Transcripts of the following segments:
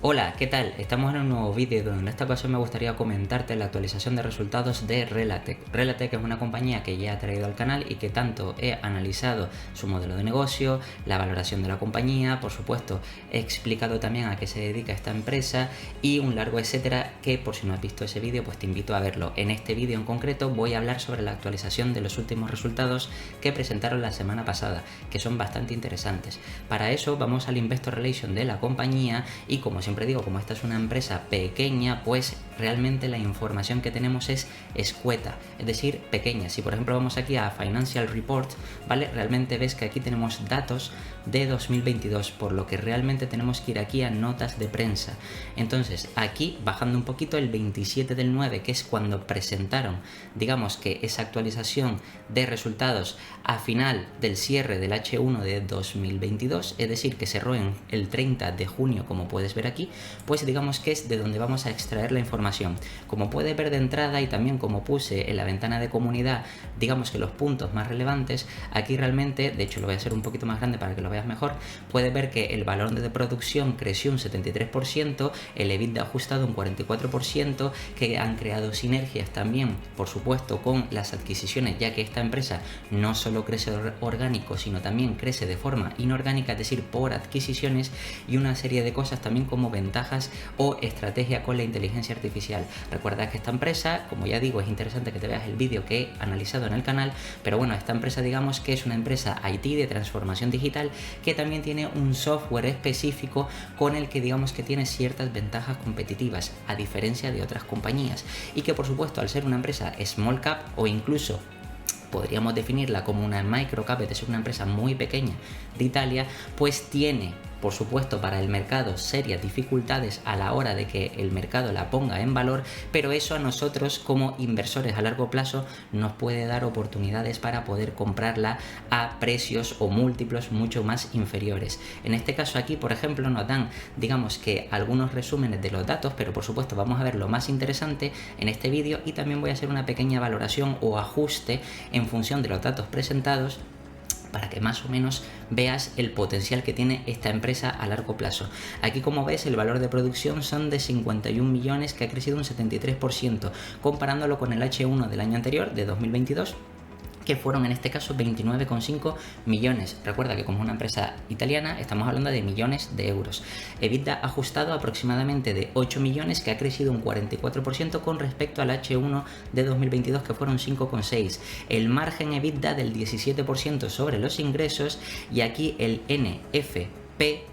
Hola, ¿qué tal? Estamos en un nuevo vídeo donde en esta ocasión me gustaría comentarte la actualización de resultados de Relatec. Relatec es una compañía que ya he traído al canal y que tanto he analizado su modelo de negocio, la valoración de la compañía, por supuesto he explicado también a qué se dedica esta empresa y un largo etcétera que por si no has visto ese vídeo pues te invito a verlo. En este vídeo en concreto voy a hablar sobre la actualización de los últimos resultados que presentaron la semana pasada, que son bastante interesantes. Para eso vamos al Investor Relation de la compañía y como siempre digo, como esta es una empresa pequeña, pues realmente la información que tenemos es escueta, es decir, pequeña. Si por ejemplo vamos aquí a Financial Report, ¿vale? Realmente ves que aquí tenemos datos de 2022, por lo que realmente tenemos que ir aquí a notas de prensa. Entonces, aquí, bajando un poquito, el 27 del 9, que es cuando presentaron, digamos que esa actualización de resultados a final del cierre del H1 de 2022, es decir, que cerró en el 30 de junio, como puedes ver aquí, pues digamos que es de donde vamos a extraer la información. Como puedes ver de entrada y también como puse en la ventana de comunidad, digamos que los puntos más relevantes, aquí realmente, de hecho lo voy a hacer un poquito más grande para que lo veas mejor, puedes ver que el valor de producción creció un 73%, el EBITDA ajustado un 44%, que han creado sinergias también, por supuesto, con las adquisiciones, ya que esta empresa no solo crece orgánico, sino también crece de forma inorgánica, es decir, por adquisiciones, y una serie de cosas también como ventajas o estrategia con la inteligencia artificial. Recuerda que esta empresa, como ya digo, es interesante que te veas el vídeo que he analizado en el canal, pero bueno, esta empresa digamos que es una empresa IT de transformación digital que también tiene un software específico con el que digamos que tiene ciertas ventajas competitivas a diferencia de otras compañías y que por supuesto al ser una empresa small cap o incluso podríamos definirla como una microcap, es decir, una empresa muy pequeña de Italia, pues tiene, por supuesto, para el mercado serias dificultades a la hora de que el mercado la ponga en valor, pero eso a nosotros como inversores a largo plazo nos puede dar oportunidades para poder comprarla a precios o múltiplos mucho más inferiores. En este caso aquí, por ejemplo, nos dan, digamos que algunos resúmenes de los datos, pero por supuesto vamos a ver lo más interesante en este vídeo y también voy a hacer una pequeña valoración o ajuste en función de los datos presentados para que más o menos veas el potencial que tiene esta empresa a largo plazo. Aquí como ves el valor de producción son de 51 millones que ha crecido un 73% comparándolo con el H1 del año anterior de 2022 que fueron en este caso 29,5 millones. Recuerda que como es una empresa italiana estamos hablando de millones de euros. EBITDA ajustado aproximadamente de 8 millones que ha crecido un 44% con respecto al H1 de 2022 que fueron 5,6. El margen EBITDA del 17% sobre los ingresos y aquí el NFP,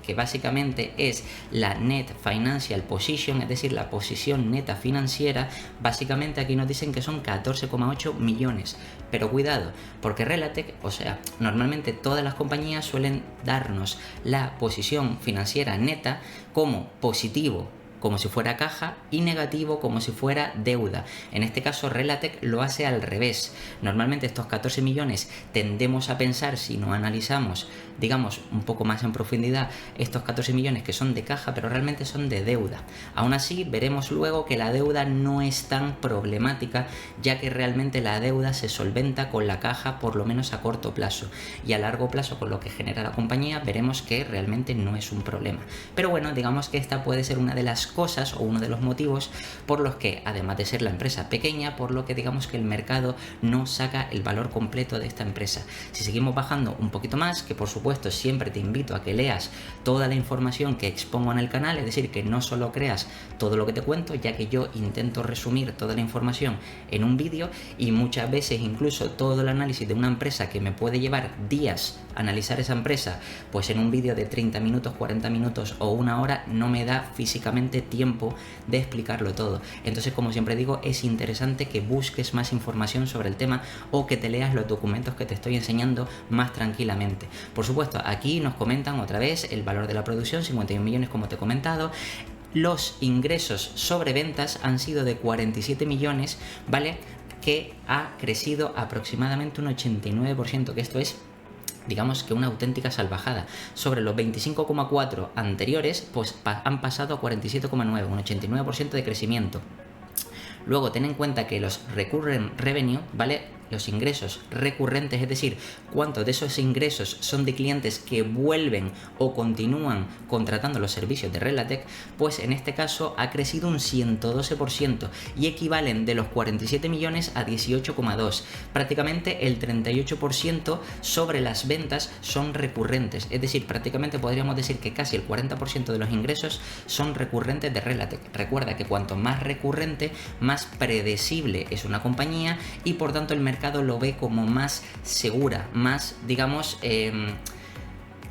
que básicamente es la Net Financial Position, es decir, la posición neta financiera, básicamente aquí nos dicen que son 14,8 millones. Pero cuidado, porque Relatec, o sea, normalmente todas las compañías suelen darnos la posición financiera neta como positivo, como si fuera caja, y negativo como si fuera deuda. En este caso Relatec lo hace al revés. Normalmente estos 14 millones tendemos a pensar, si no analizamos digamos un poco más en profundidad, estos 14 millones que son de caja pero realmente son de deuda. Aún así veremos luego que la deuda no es tan problemática, ya que realmente la deuda se solventa con la caja por lo menos a corto plazo, y a largo plazo con lo que genera la compañía veremos que realmente no es un problema. Pero bueno, digamos que esta puede ser una de las cosas o uno de los motivos por los que, además de ser la empresa pequeña, por lo que digamos que el mercado no saca el valor completo de esta empresa. Si seguimos bajando un poquito más, que por supuesto siempre te invito a que leas toda la información que expongo en el canal, es decir, que no solo creas todo lo que te cuento, ya que yo intento resumir toda la información en un vídeo y muchas veces incluso todo el análisis de una empresa que me puede llevar días analizar esa empresa, pues en un vídeo de 30 minutos, 40 minutos o una hora no me da físicamente tiempo de explicarlo todo. Entonces, como siempre digo, es interesante que busques más información sobre el tema o que te leas los documentos que te estoy enseñando más tranquilamente. Por supuesto, aquí nos comentan otra vez el valor de la producción, 51 millones como te he comentado. Los ingresos sobre ventas han sido de 47 millones, ¿vale? Que ha crecido aproximadamente un 89%, que esto es digamos que una auténtica salvajada. Sobre los 25,4 anteriores, pues han pasado a 47,9, un 89% de crecimiento. Luego ten en cuenta que los recurrent revenue, ¿vale? los ingresos recurrentes, es decir, cuántos de esos ingresos son de clientes que vuelven o continúan contratando los servicios de Relatec, pues en este caso ha crecido un 112% y equivalen de los 47 millones a 18,2. Prácticamente el 38% sobre las ventas son recurrentes, es decir, prácticamente podríamos decir que casi el 40% de los ingresos son recurrentes de Relatec. Recuerda que cuanto más recurrente, más predecible es una compañía y por tanto el mercado lo ve como más segura, más, digamos,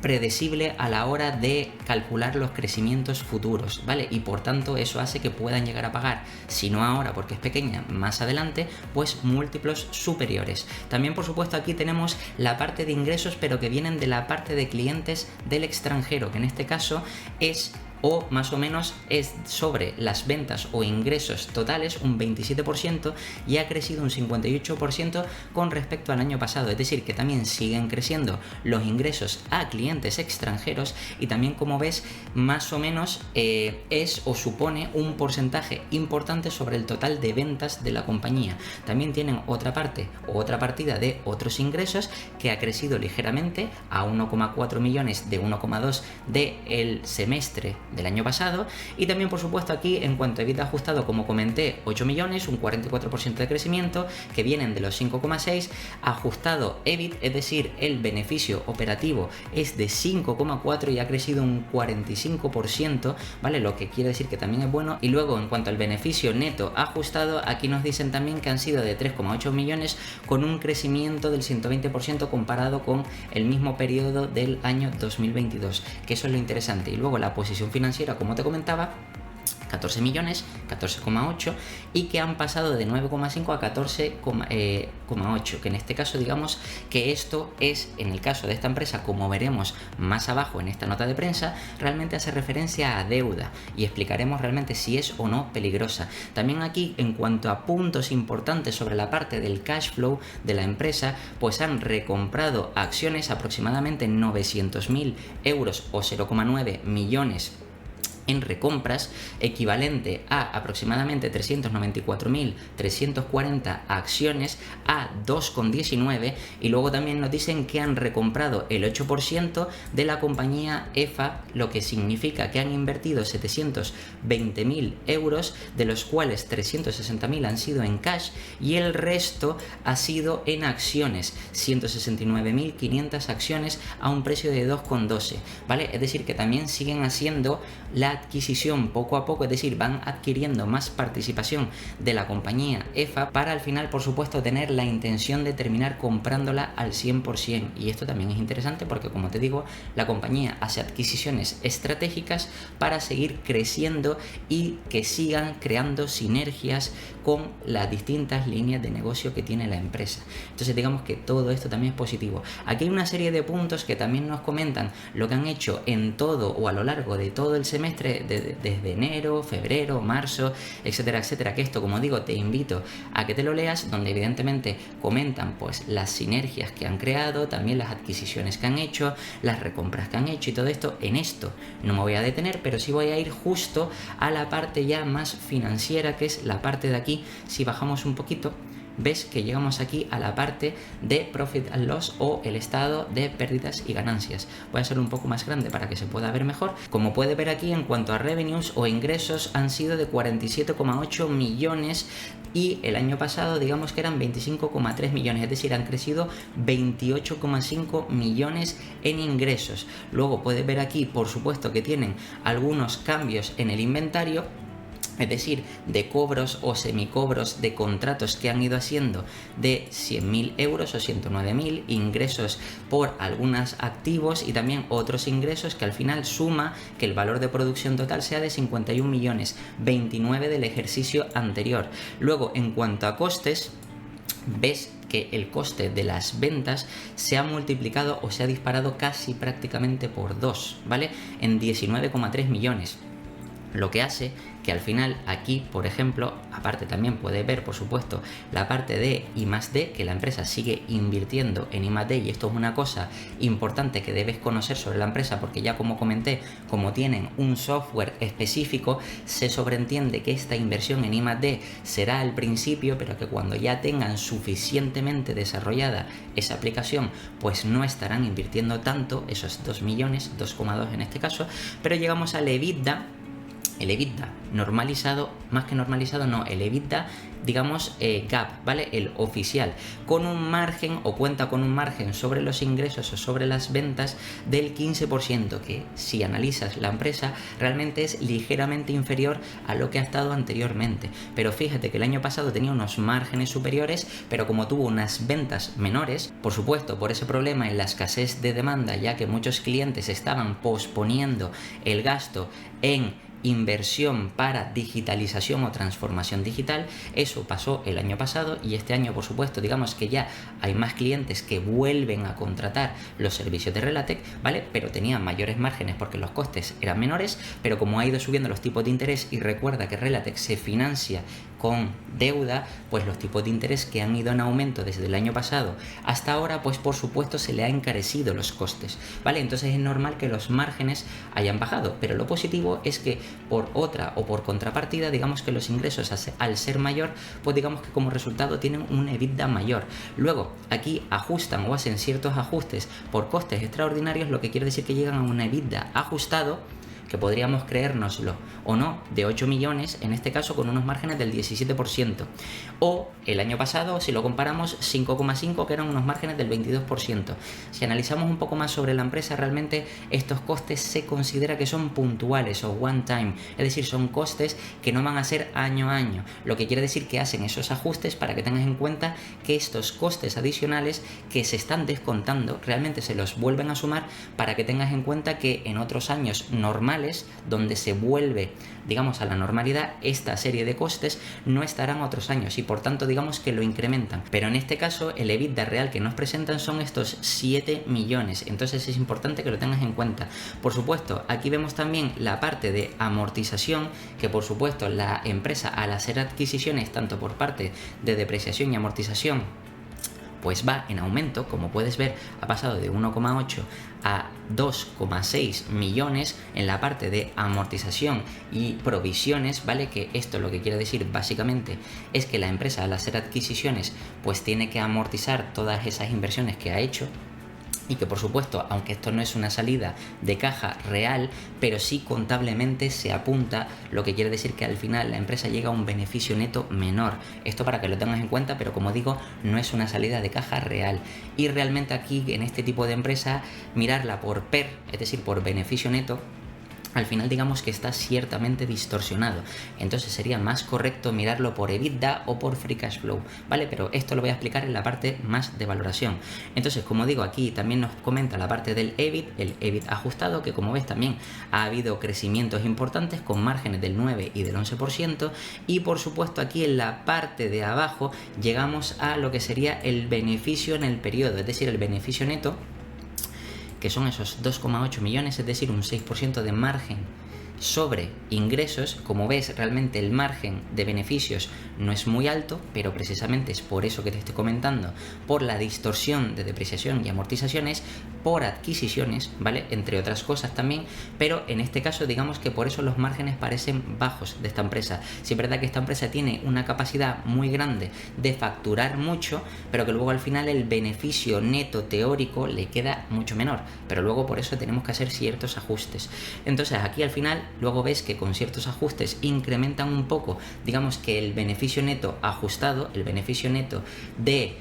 predecible a la hora de calcular los crecimientos futuros, ¿vale? Y por tanto eso hace que puedan llegar a pagar, si no ahora porque es pequeña, más adelante, pues múltiplos superiores. También por supuesto aquí tenemos la parte de ingresos, pero que vienen de la parte de clientes del extranjero, que en este caso es o más o menos es sobre las ventas o ingresos totales un 27% y ha crecido un 58% con respecto al año pasado, es decir que también siguen creciendo los ingresos a clientes extranjeros y también, como ves, más o menos es o supone un porcentaje importante sobre el total de ventas de la compañía. También tienen otra parte o otra partida de otros ingresos que ha crecido ligeramente a 1,4 millones de 1,2 del semestre del año pasado, y también por supuesto aquí en cuanto a EBITDA ajustado, como comenté, 8 millones, un 44% de crecimiento que vienen de los 5,6, ajustado EBIT, es decir, el beneficio operativo es de 5,4 y ha crecido un 45%, ¿vale? Lo que quiere decir que también es bueno. Y luego en cuanto al beneficio neto ajustado, aquí nos dicen también que han sido de 3,8 millones con un crecimiento del 120% comparado con el mismo periodo del año 2022, que eso es lo interesante. Y luego la posición financiera, como te comentaba, 14 millones, 14,8, y que han pasado de 9,5 a 14,8, que en este caso digamos que esto es, en el caso de esta empresa, como veremos más abajo en esta nota de prensa, realmente hace referencia a deuda y explicaremos realmente si es o no peligrosa. También aquí, en cuanto a puntos importantes sobre la parte del cash flow de la empresa, pues han recomprado acciones aproximadamente 900.000 euros o 0,9 millones en recompras, equivalente a aproximadamente 394.340 acciones a 2,19, y luego también nos dicen que han recomprado el 8% de la compañía EFA, lo que significa que han invertido 720.000 euros, de los cuales 360.000 han sido en cash y el resto ha sido en acciones, 169.500 acciones a un precio de 2,12, ¿vale? Es decir, que también siguen haciendo la adquisición poco a poco, es decir, van adquiriendo más participación de la compañía EFA para al final, por supuesto, tener la intención de terminar comprándola al 100%. Y esto también es interesante porque, como te digo, la compañía hace adquisiciones estratégicas para seguir creciendo y que sigan creando sinergias con las distintas líneas de negocio que tiene la empresa. Entonces digamos que todo esto también es positivo. Aquí hay una serie de puntos que también nos comentan lo que han hecho en todo o a lo largo de todo el semestre, desde enero, febrero, marzo, etcétera, etcétera, que esto, como digo, te invito a que te lo leas, donde evidentemente comentan pues las sinergias que han creado, también las adquisiciones que han hecho, las recompras que han hecho y todo esto. En esto no me voy a detener, pero sí voy a ir justo a la parte ya más financiera, que es la parte de aquí. Si bajamos un poquito, ves que llegamos aquí a la parte de Profit and Loss o el estado de pérdidas y ganancias. Voy a hacerlo un poco más grande para que se pueda ver mejor. Como puede ver aquí, en cuanto a revenues o ingresos, han sido de 47,8 millones y el año pasado digamos que eran 25,3 millones, es decir, han crecido 28,5 millones en ingresos. Luego puedes ver aquí, por supuesto, que tienen algunos cambios en el inventario, es decir, de cobros o semicobros de contratos que han ido haciendo de 100.000 euros o 109.000, ingresos por algunos activos y también otros ingresos que al final suma que el valor de producción total sea de 51 millones, 29 del ejercicio anterior. Luego, en cuanto a costes, ves que el coste de las ventas se ha multiplicado o se ha disparado casi prácticamente por 2, ¿vale? En 19,3 millones. Lo que hace que al final aquí, por ejemplo, aparte también puedes ver, por supuesto, la parte de I+D, que la empresa sigue invirtiendo en I+D, y esto es una cosa importante que debes conocer sobre la empresa, porque ya como comenté, como tienen un software específico, se sobreentiende que esta inversión en I+D será al principio, pero que cuando ya tengan suficientemente desarrollada esa aplicación, pues no estarán invirtiendo tanto, esos 2 millones, 2,2 en este caso, pero llegamos al EBITDA. El EBITDA normalizado, más que normalizado, no, el EBITDA, digamos, GAAP, ¿vale? El oficial, con un margen o cuenta con un margen sobre los ingresos o sobre las ventas del 15%, que si analizas la empresa realmente es ligeramente inferior a lo que ha estado anteriormente. Pero fíjate que el año pasado tenía unos márgenes superiores, pero como tuvo unas ventas menores, por supuesto, por ese problema en la escasez de demanda, ya que muchos clientes estaban posponiendo el gasto en inversión para digitalización o transformación digital, eso pasó el año pasado, y este año, por supuesto, digamos que ya hay más clientes que vuelven a contratar los servicios de Relatec, ¿vale? Pero tenían mayores márgenes porque los costes eran menores, pero como ha ido subiendo los tipos de interés, y recuerda que Relatec se financia con deuda, pues los tipos de interés que han ido en aumento desde el año pasado hasta ahora, pues por supuesto se le ha encarecido los costes, ¿vale? Entonces es normal que los márgenes hayan bajado, pero lo positivo es que por otra o por contrapartida, digamos que los ingresos al ser mayor, pues digamos que como resultado tienen un EBITDA mayor. Luego aquí ajustan o hacen ciertos ajustes por costes extraordinarios, lo que quiere decir que llegan a un EBITDA ajustado, que podríamos creérnoslo o no, de 8 millones, en este caso con unos márgenes del 17%. O el año pasado, si lo comparamos, 5,5, que eran unos márgenes del 22%. Si analizamos un poco más sobre la empresa, realmente estos costes se considera que son puntuales o one time, es decir, son costes que no van a ser año a año, lo que quiere decir que hacen esos ajustes para que tengas en cuenta que estos costes adicionales que se están descontando, realmente se los vuelven a sumar para que tengas en cuenta que en otros años normales, donde se vuelve, digamos, a la normalidad, esta serie de costes no estarán otros años y por tanto digamos que lo incrementan. Pero en este caso el EBITDA real que nos presentan son estos 7 millones, entonces es importante que lo tengas en cuenta. Por supuesto, aquí vemos también la parte de amortización, que por supuesto la empresa, al hacer adquisiciones tanto por parte de depreciación y amortización, pues va en aumento. Como puedes ver, ha pasado de 1,8 a 2,6 millones en la parte de amortización y provisiones, ¿vale? Que esto lo que quiere decir básicamente es que la empresa, al hacer adquisiciones, pues tiene que amortizar todas esas inversiones que ha hecho. Y que por supuesto, aunque esto no es una salida de caja real, pero sí contablemente se apunta, lo que quiere decir que al final la empresa llega a un beneficio neto menor. Esto para que lo tengas en cuenta, pero como digo, no es una salida de caja real. Y realmente aquí, en este tipo de empresa, mirarla por PER, es decir, por beneficio neto, al final digamos que está ciertamente distorsionado. Entonces sería más correcto mirarlo por EBITDA o por Free Cash Flow, ¿vale? Pero esto lo voy a explicar en la parte más de valoración. Entonces, como digo, aquí también nos comenta la parte del EBIT, el EBIT ajustado, que como ves también ha habido crecimientos importantes con márgenes del 9 y del 11%. Y por supuesto aquí en la parte de abajo llegamos a lo que sería el beneficio en el periodo, es decir, el beneficio neto, que son esos 2,8 millones, es decir, un 6% de margen sobre ingresos. Como ves, realmente el margen de beneficios no es muy alto, pero precisamente es por eso que te estoy comentando, por la distorsión de depreciación y amortizaciones, por adquisiciones, ¿vale? Entre otras cosas también, pero en este caso digamos que por eso los márgenes parecen bajos de esta empresa. Sí es verdad que esta empresa tiene una capacidad muy grande de facturar mucho, pero que luego al final el beneficio neto teórico le queda mucho menor, pero luego por eso tenemos que hacer ciertos ajustes. Entonces aquí al final luego ves que con ciertos ajustes incrementan un poco, digamos que el beneficio neto ajustado, el beneficio neto de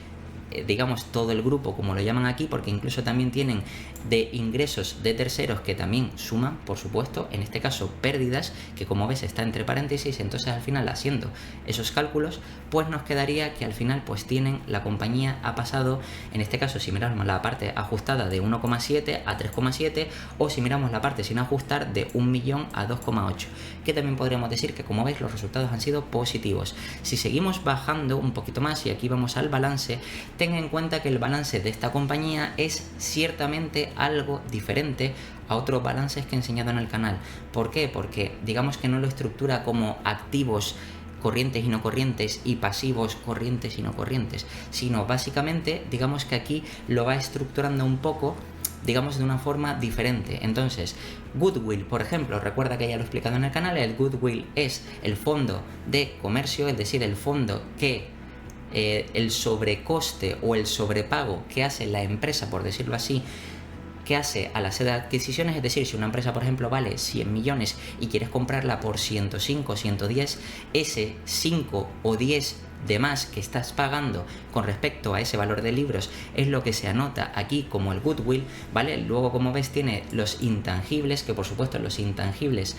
digamos todo el grupo, como lo llaman aquí, porque incluso también tienen de ingresos de terceros que también suman, por supuesto, en este caso pérdidas, que como ves está entre paréntesis. Entonces al final, haciendo esos cálculos, pues nos quedaría que al final pues tienen, la compañía ha pasado, en este caso si miramos la parte ajustada, de 1,7 a 3,7, o si miramos la parte sin ajustar, de 1 millón a 2,8, que también podríamos decir que como veis los resultados han sido positivos. Si seguimos bajando un poquito más y aquí vamos al balance, ten en cuenta que el balance de esta compañía es ciertamente algo diferente a otros balances que he enseñado en el canal. ¿Por qué? Porque digamos que no lo estructura como activos corrientes y no corrientes y pasivos corrientes y no corrientes, sino básicamente digamos que aquí lo va estructurando un poco, digamos, de una forma diferente. Entonces, Goodwill, por ejemplo, recuerda que ya lo he explicado en el canal, el Goodwill es el fondo de comercio, es decir, el fondo que el sobrecoste o el sobrepago que hace la empresa, por decirlo así, que hace a la serie de adquisiciones. Es decir, si una empresa, por ejemplo, vale 100 millones y quieres comprarla por 105 o 110, ese 5 o 10 de más que estás pagando con respecto a ese valor de libros es lo que se anota aquí como el goodwill, ¿vale? Luego, como ves, tiene los intangibles, que por supuesto los intangibles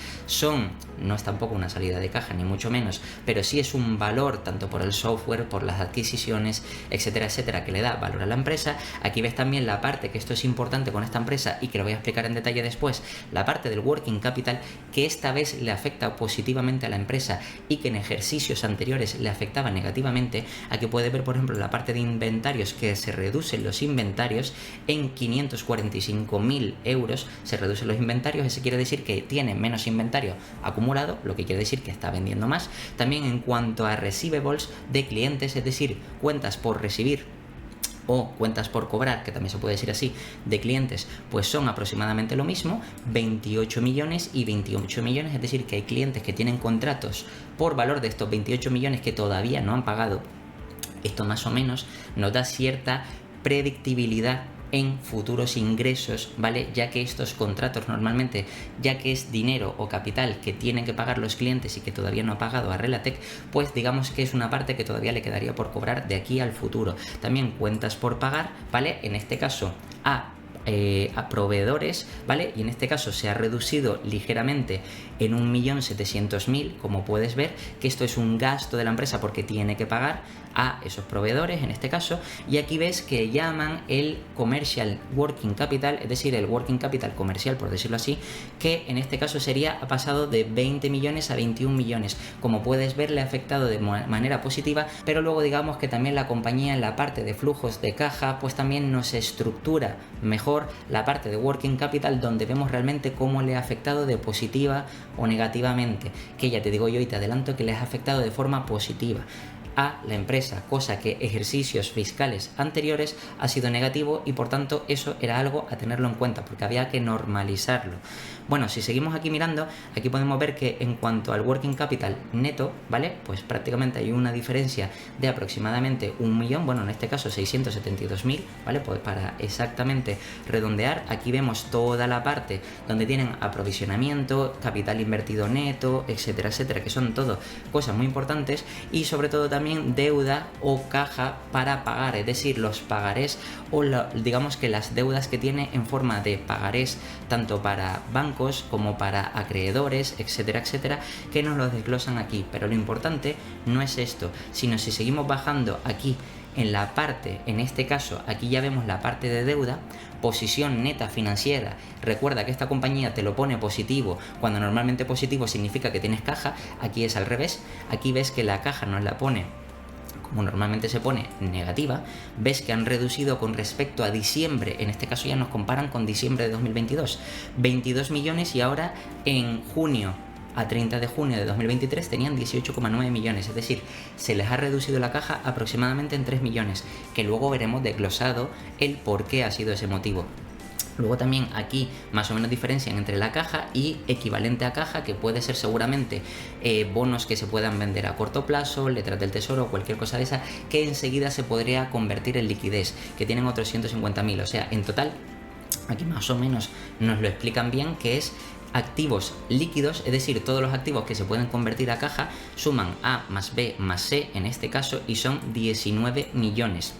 no es tampoco una salida de caja, ni mucho menos, pero sí es un valor tanto por el software, por las adquisiciones, etcétera, etcétera, que le da valor a la empresa. Aquí ves también la parte, que esto es importante con esta empresa y que lo voy a explicar en detalle después, la parte del working capital, que esta vez le afecta positivamente a la empresa y que en ejercicios anteriores le afectaba negativamente. Aquí puedes ver, por ejemplo, la parte de inventarios, que se reducen los inventarios en 545.000 euros, se reducen los inventarios. Eso quiere decir que tiene menos inventario acumulado, lo que quiere decir que está vendiendo más. También en cuanto a receivables de clientes, es decir, cuentas por recibir o cuentas por cobrar, que también se puede decir así, de clientes, pues son aproximadamente lo mismo, 28 millones y 28 millones, es decir, que hay clientes que tienen contratos por valor de estos 28 millones que todavía no han pagado. Esto más o menos nos da cierta predictibilidad en futuros ingresos, ¿vale? Ya que estos contratos normalmente, ya que es dinero o capital que tienen que pagar los clientes y que todavía no ha pagado a Relatec, pues digamos que es una parte que todavía le quedaría por cobrar de aquí al futuro. También cuentas por pagar, ¿vale? En este caso a proveedores, ¿vale? Y en este caso se ha reducido ligeramente en 1.700.000, como puedes ver, que esto es un gasto de la empresa porque tiene que pagar a esos proveedores en este caso. Y aquí ves que llaman el commercial working capital, es decir, el working capital comercial, por decirlo así, que en este caso ha pasado de 20 millones a 21 millones. Como puedes ver, le ha afectado de manera positiva, pero luego digamos que también la compañía en la parte de flujos de caja pues también nos estructura mejor la parte de working capital, donde vemos realmente cómo le ha afectado de positiva o negativamente, que ya te digo yo y te adelanto que les ha afectado de forma positiva a la empresa, cosa que ejercicios fiscales anteriores ha sido negativo y por tanto eso era algo a tenerlo en cuenta porque había que normalizarlo. Bueno, si seguimos aquí mirando, aquí podemos ver que en cuanto al working capital neto, ¿vale? Pues prácticamente hay una diferencia de aproximadamente 1 millón, bueno, en este caso 672.000, ¿vale? Pues para exactamente redondear, aquí vemos toda la parte donde tienen aprovisionamiento, capital invertido neto, etcétera, etcétera, que son todo cosas muy importantes, y sobre todo también deuda o caja para pagar, es decir, los pagarés o digamos que las deudas que tiene en forma de pagarés tanto para bancos como para acreedores, etcétera, etcétera, que nos lo desglosan aquí. Pero lo importante no es esto, sino si seguimos bajando aquí en la parte, en este caso, aquí ya vemos la parte de deuda, posición neta financiera. Recuerda que esta compañía te lo pone positivo, cuando normalmente positivo significa que tienes caja. Aquí es al revés, aquí ves que la caja nos la pone, como normalmente se pone, negativa. Ves que han reducido con respecto a diciembre, en este caso ya nos comparan con diciembre de 2022, 22 millones, y ahora en junio a 30 de junio de 2023 tenían 18,9 millones, es decir, se les ha reducido la caja aproximadamente en 3 millones, que luego veremos desglosado el por qué ha sido ese motivo. Luego también aquí más o menos diferencian entre la caja y equivalente a caja, que puede ser seguramente bonos que se puedan vender a corto plazo, letras del tesoro o cualquier cosa de esa, que enseguida se podría convertir en liquidez, que tienen otros 150.000. O sea, en total, aquí más o menos nos lo explican bien, que es activos líquidos, es decir, todos los activos que se pueden convertir a caja suman A más B más C en este caso y son 19 millones.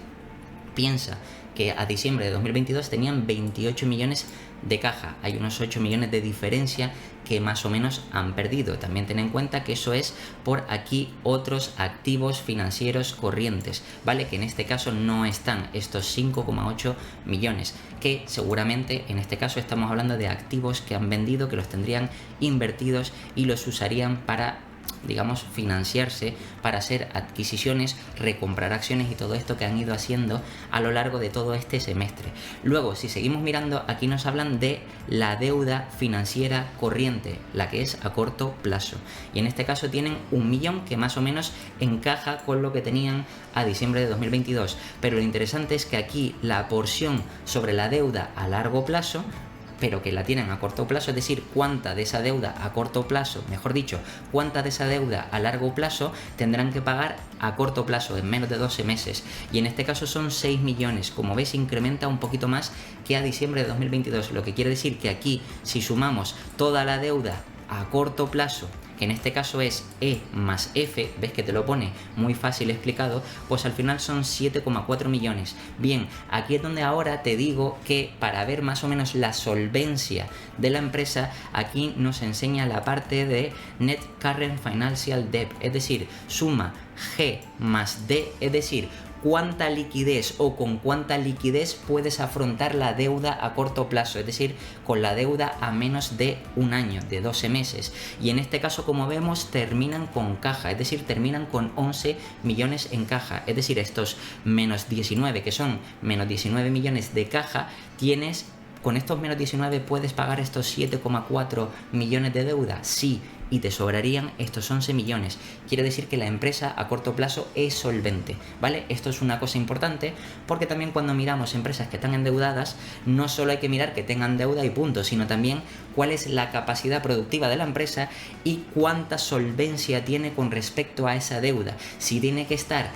Piensa que a diciembre de 2022 tenían 28 millones de caja, hay unos 8 millones de diferencia que más o menos han perdido. También ten en cuenta que eso es por aquí otros activos financieros corrientes, ¿vale? Que en este caso no están estos 5,8 millones, que seguramente en este caso estamos hablando de activos que han vendido, que los tendrían invertidos y los usarían para digamos, financiarse para hacer adquisiciones, recomprar acciones y todo esto que han ido haciendo a lo largo de todo este semestre. Luego, si seguimos mirando, aquí nos hablan de la deuda financiera corriente, la que es a corto plazo. Y en este caso tienen 1 millón, que más o menos encaja con lo que tenían a diciembre de 2022. Pero lo interesante es que aquí la porción sobre la deuda a largo plazo, pero que la tienen a corto plazo, es decir, cuánta de esa deuda a corto plazo, mejor dicho, cuánta de esa deuda a largo plazo tendrán que pagar a corto plazo, en menos de 12 meses. Y en este caso son 6 millones. Como veis, incrementa un poquito más que a diciembre de 2022, lo que quiere decir que aquí, si sumamos toda la deuda a corto plazo, que en este caso es E más F, ves que te lo pone muy fácil explicado, pues al final son 7,4 millones. Bien, aquí es donde ahora te digo que para ver más o menos la solvencia de la empresa, aquí nos enseña la parte de Net Current Financial Debt, es decir, suma G más D, es decir, cuánta liquidez o con cuánta liquidez puedes afrontar la deuda a corto plazo, es decir, con la deuda a menos de un año, de 12 meses. Y en este caso, como vemos, terminan con caja, es decir, terminan con 11 millones en caja, es decir, estos menos 19, que son menos 19 millones de caja, tienes... ¿Con estos menos 19 puedes pagar estos 7,4 millones de deuda? Sí, y te sobrarían estos 11 millones. Quiere decir que la empresa a corto plazo es solvente, ¿vale? Esto es una cosa importante porque también cuando miramos empresas que están endeudadas, no solo hay que mirar que tengan deuda y punto, sino también cuál es la capacidad productiva de la empresa y cuánta solvencia tiene con respecto a esa deuda. Si tiene que estar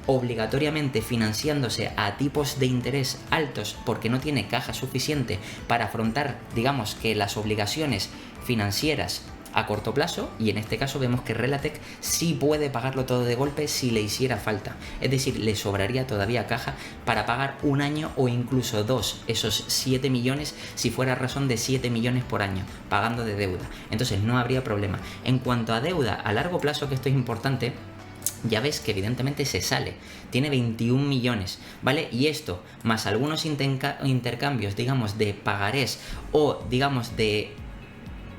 obligatoriamente financiándose a tipos de interés altos porque no tiene caja suficiente para afrontar, digamos, que las obligaciones financieras a corto plazo, y en este caso vemos que Relatec sí puede pagarlo todo de golpe si le hiciera falta, es decir, le sobraría todavía caja para pagar un año o incluso dos, esos 7 millones, si fuera razón de 7 millones por año pagando de deuda, entonces no habría problema. En cuanto a deuda a largo plazo, que esto es importante, ya ves que evidentemente se sale, tiene 21 millones, ¿vale? Y esto, más algunos intercambios, digamos, de pagarés o, digamos, de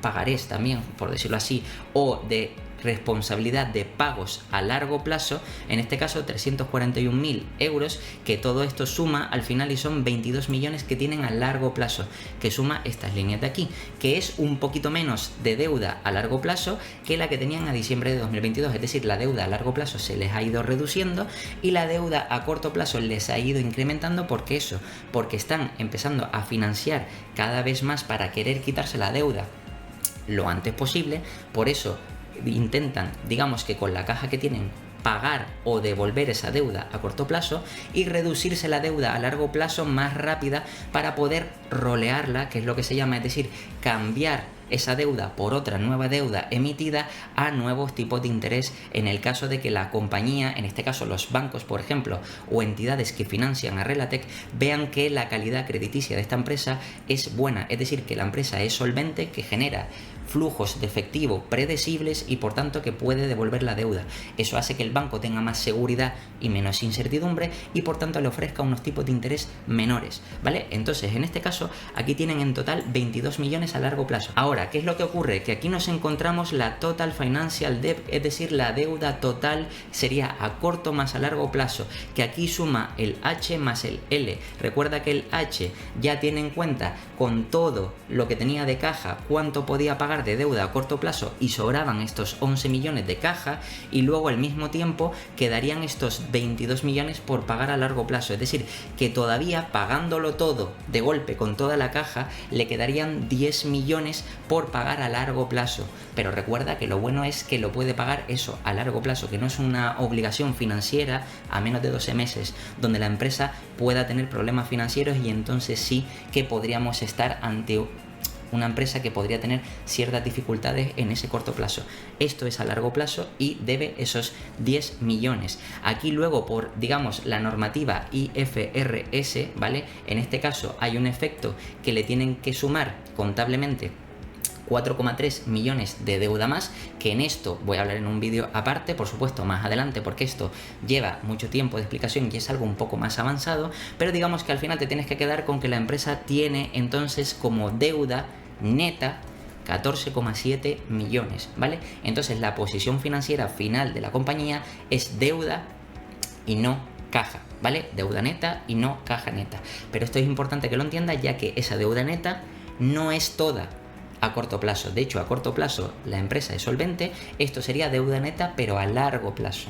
pagarés también, por decirlo así, o de responsabilidad de pagos a largo plazo, en este caso 341.000 euros, que todo esto suma al final y son 22 millones que tienen a largo plazo, que suma estas líneas de aquí, que es un poquito menos de deuda a largo plazo que la que tenían a diciembre de 2022, es decir, la deuda a largo plazo se les ha ido reduciendo y la deuda a corto plazo les ha ido incrementando. Porque eso, porque están empezando a financiar cada vez más para querer quitarse la deuda lo antes posible, por eso intentan, digamos, que con la caja que tienen pagar o devolver esa deuda a corto plazo y reducirse la deuda a largo plazo más rápida para poder rolearla, que es lo que se llama, es decir, cambiar esa deuda por otra nueva deuda emitida a nuevos tipos de interés en el caso de que la compañía, en este caso los bancos, por ejemplo, o entidades que financian a Relatec, vean que la calidad crediticia de esta empresa es buena, es decir, que la empresa es solvente, que genera flujos de efectivo predecibles y por tanto que puede devolver la deuda. Eso hace que el banco tenga más seguridad y menos incertidumbre y por tanto le ofrezca unos tipos de interés menores, ¿vale? Entonces, en este caso, aquí tienen en total 22 millones a largo plazo. Ahora, ¿qué es lo que ocurre? Que aquí nos encontramos la Total Financial Debt, es decir, la deuda total sería a corto más a largo plazo, que aquí suma el H más el L. Recuerda que el H ya tiene en cuenta con todo lo que tenía de caja, cuánto podía pagar de deuda a corto plazo y sobraban estos 11 millones de caja, y luego al mismo tiempo quedarían estos 22 millones por pagar a largo plazo, es decir, que todavía pagándolo todo de golpe con toda la caja le quedarían 10 millones por pagar a largo plazo. Pero recuerda que lo bueno es que lo puede pagar eso a largo plazo, que no es una obligación financiera a menos de 12 meses donde la empresa pueda tener problemas financieros, y entonces sí que podríamos estar ante una empresa que podría tener ciertas dificultades en ese corto plazo. Esto es a largo plazo y debe esos 10 millones. Aquí luego, por, digamos, la normativa IFRS, ¿vale? En este caso hay un efecto que le tienen que sumar contablemente 4,3 millones de deuda más, que en esto voy a hablar en un vídeo aparte, por supuesto, más adelante, porque esto lleva mucho tiempo de explicación y es algo un poco más avanzado, pero digamos que al final te tienes que quedar con que la empresa tiene entonces como deuda neta 14,7 millones, ¿vale? Entonces la posición financiera final de la compañía es deuda y no caja, ¿vale? Deuda neta y no caja neta. Pero esto es importante que lo entiendas, ya que esa deuda neta no es toda a corto plazo. De hecho, a corto plazo la empresa es solvente, esto sería deuda neta, pero a largo plazo,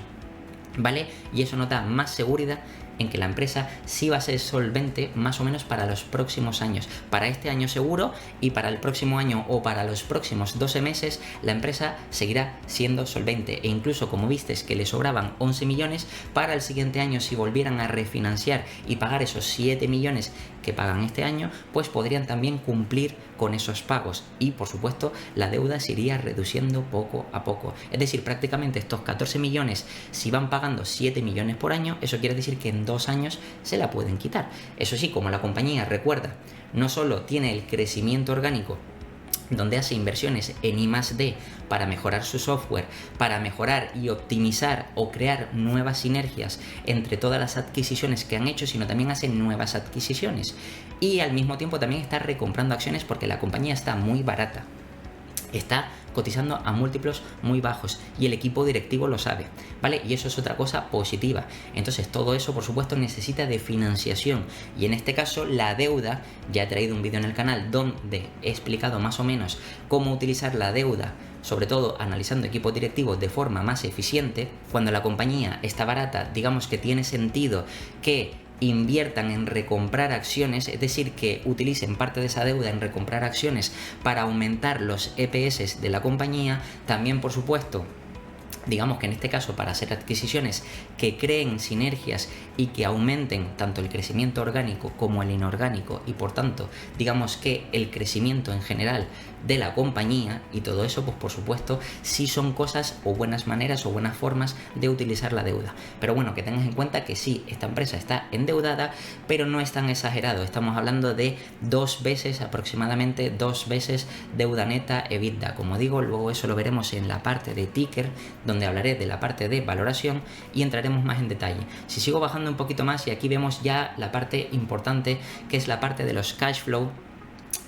¿vale? Y eso nos da más seguridad en que la empresa sí va a ser solvente más o menos para los próximos años. Para este año seguro, y para el próximo año o para los próximos 12 meses la empresa seguirá siendo solvente. E incluso, como vistes que le sobraban 11 millones, para el siguiente año, si volvieran a refinanciar y pagar esos 7 millones que pagan este año, pues podrían también cumplir con esos pagos, y por supuesto la deuda se iría reduciendo poco a poco. Es decir, prácticamente estos 14 millones, si van pagando 7 millones por año, eso quiere decir que en 2 años se la pueden quitar. Eso sí, como la compañía, recuerda, no solo tiene el crecimiento orgánico, donde hace inversiones en I+D para mejorar su software, para mejorar y optimizar o crear nuevas sinergias entre todas las adquisiciones que han hecho, sino también hace nuevas adquisiciones. Y al mismo tiempo también está recomprando acciones, porque la compañía está muy barata, está cotizando a múltiplos muy bajos, y el equipo directivo lo sabe, ¿vale? Y eso es otra cosa positiva. Entonces todo eso, por supuesto, necesita de financiación, y en este caso la deuda, ya he traído un vídeo en el canal donde he explicado más o menos cómo utilizar la deuda, sobre todo analizando equipos directivos de forma más eficiente. Cuando la compañía está barata, digamos que tiene sentido que inviertan en recomprar acciones, es decir, que utilicen parte de esa deuda en recomprar acciones para aumentar los EPS de la compañía. También, por supuesto, digamos que en este caso para hacer adquisiciones que creen sinergias y que aumenten tanto el crecimiento orgánico como el inorgánico, y por tanto digamos que el crecimiento en general de la compañía, y todo eso pues por supuesto sí son cosas o buenas maneras o buenas formas de utilizar la deuda. Pero bueno, que tengas en cuenta que sí, esta empresa está endeudada, pero no es tan exagerado. Estamos hablando de 2 veces, aproximadamente 2 veces deuda neta EBITDA. Como digo, luego eso lo veremos en la parte de ticker, donde hablaré de la parte de valoración y entraremos más en detalle. Si sigo bajando un poquito más, y aquí vemos ya la parte importante, que es la parte de los cash flow,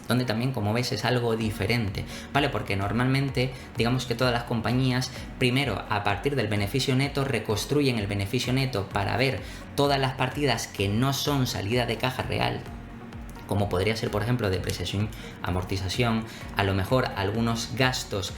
donde también, como ves, es algo diferente, ¿vale? Porque normalmente, digamos que todas las compañías, primero, a partir del beneficio neto, reconstruyen el beneficio neto para ver todas las partidas que no son salida de caja real, como podría ser, por ejemplo, depreciación, amortización, a lo mejor algunos gastos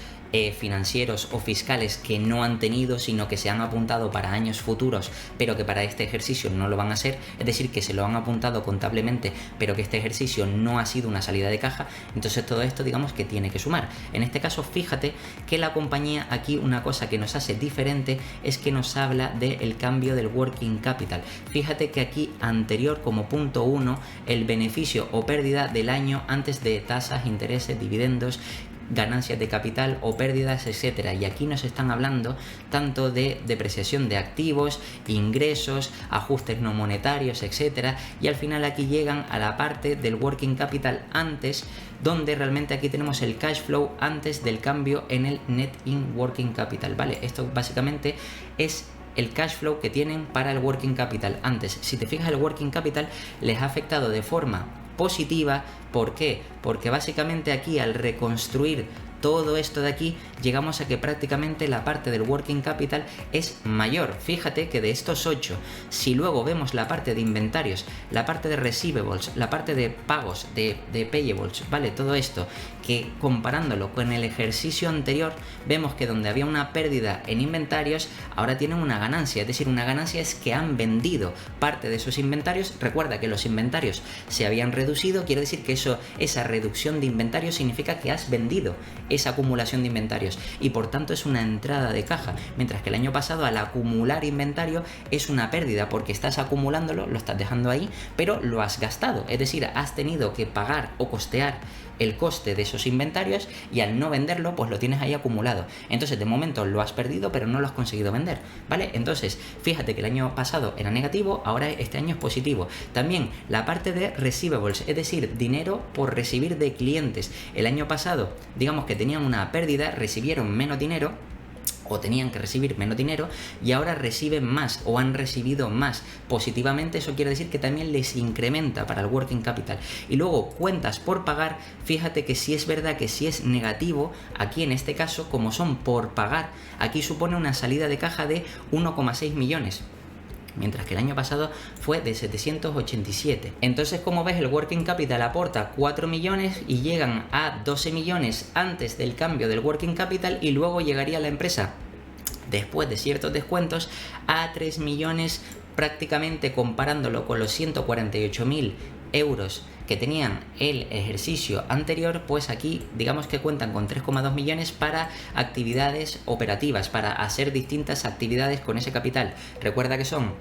financieros o fiscales que no han tenido, sino que se han apuntado para años futuros, pero que para este ejercicio no lo van a hacer, es decir, que se lo han apuntado contablemente, pero que este ejercicio no ha sido una salida de caja. Entonces todo esto, digamos que tiene que sumar. En este caso, fíjate que la compañía aquí, una cosa que nos hace diferente es que nos habla del cambio del working capital. Fíjate que aquí anterior, como punto 1, el beneficio o pérdida del año antes de tasas, intereses, dividendos, ganancias de capital o pérdidas, etcétera. Y aquí nos están hablando tanto de depreciación de activos, ingresos, ajustes no monetarios, etcétera. Y al final aquí llegan a la parte del working capital antes, donde realmente aquí tenemos el cash flow antes del cambio en el net in working capital, ¿vale? Esto básicamente es el cash flow que tienen para el working capital antes. Si te fijas, el working capital les ha afectado de forma positiva. ¿Por qué? Porque básicamente aquí, al reconstruir todo esto de aquí, llegamos a que prácticamente la parte del working capital es mayor. Fíjate que de estos 8, si luego vemos la parte de inventarios, la parte de receivables, la parte de pagos, de payables, ¿vale? Todo esto, que comparándolo con el ejercicio anterior, vemos que donde había una pérdida en inventarios, ahora tienen una ganancia. Es decir, una ganancia es que han vendido parte de esos inventarios. Recuerda que los inventarios se habían reducido, quiere decir que esa reducción de inventarios significa que has vendido esa acumulación de inventarios, y por tanto es una entrada de caja, mientras que el año pasado, al acumular inventario, es una pérdida, porque estás acumulándolo, lo estás dejando ahí, pero lo has gastado. Es decir, has tenido que pagar o costear el coste de esos inventarios, y al no venderlo, pues lo tienes ahí acumulado. Entonces de momento lo has perdido, pero no lo has conseguido vender, ¿vale? Entonces fíjate que el año pasado era negativo, ahora este año es positivo. También la parte de receivables, es decir, dinero por recibir de clientes. El año pasado, digamos que tenían una pérdida, recibieron menos dinero, o tenían que recibir menos dinero y ahora reciben más o han recibido más. Positivamente eso quiere decir que también les incrementa para el working capital. Y luego cuentas por pagar, fíjate que si es verdad que si es negativo, aquí en este caso como son por pagar, aquí supone una salida de caja de 1,6 millones. Mientras que el año pasado fue de 787. Entonces, como ves, el working capital aporta 4 millones y llegan a 12 millones antes del cambio del working capital y luego llegaría la empresa, después de ciertos descuentos, a 3 millones prácticamente, comparándolo con los 148.000 euros que tenían el ejercicio anterior. Pues aquí digamos que cuentan con 3,2 millones para actividades operativas, para hacer distintas actividades con ese capital. Recuerda que son,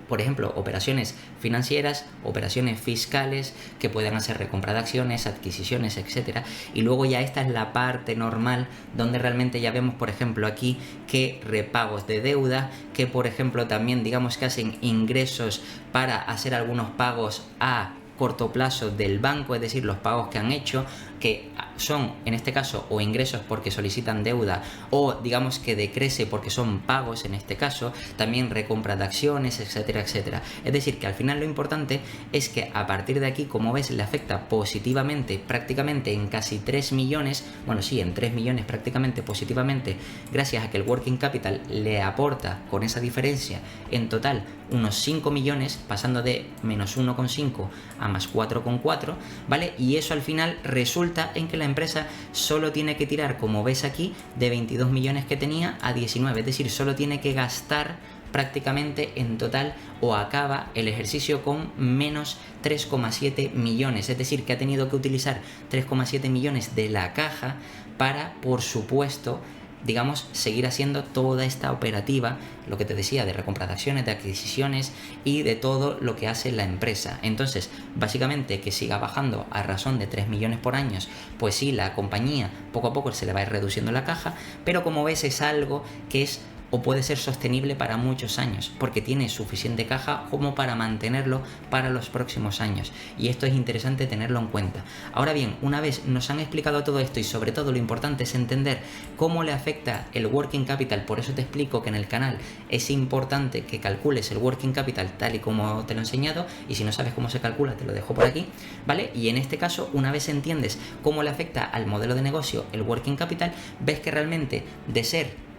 por ejemplo, operaciones financieras, operaciones fiscales, que puedan hacer recompra de acciones, adquisiciones, etcétera. Y luego ya esta es la parte normal, donde realmente ya vemos, por ejemplo, aquí que repagos de deuda, que por ejemplo también digamos que hacen ingresos para hacer algunos pagos a corto plazo del banco, es decir, los pagos que han hecho, que son en este caso o ingresos porque solicitan deuda, o digamos que decrece porque son pagos en este caso, también recompra de acciones, etcétera, etcétera. Es decir, que al final lo importante es que a partir de aquí, como ves, le afecta positivamente prácticamente en casi 3 millones, bueno sí, en 3 millones prácticamente positivamente, gracias a que el working capital le aporta con esa diferencia en total unos 5 millones, pasando de menos 1,5 a más 4,4, ¿vale? Y eso al final resulta en que la empresa solo tiene que tirar, como ves aquí, de 22 millones que tenía a 19, es decir, solo tiene que gastar prácticamente en total, o acaba el ejercicio con menos 3,7 millones, es decir, que ha tenido que utilizar 3,7 millones de la caja para, por supuesto, digamos, seguir haciendo toda esta operativa, lo que te decía, de recompra de acciones, de adquisiciones y de todo lo que hace la empresa. Entonces, básicamente que siga bajando a razón de 3 millones por año, pues sí, la compañía poco a poco se le va a ir reduciendo la caja, pero como ves es algo que es o puede ser sostenible para muchos años, porque tiene suficiente caja como para mantenerlo para los próximos años, y esto es interesante tenerlo en cuenta. Ahora bien, una vez nos han explicado todo esto, y sobre todo lo importante es entender cómo le afecta el working capital, por eso te explico que en el canal es importante que calcules el working capital tal y como te lo he enseñado, y si no sabes cómo se calcula te lo dejo por aquí, ¿vale? Y en este caso, una vez entiendes cómo le afecta al modelo de negocio el working capital, ves que realmente de ser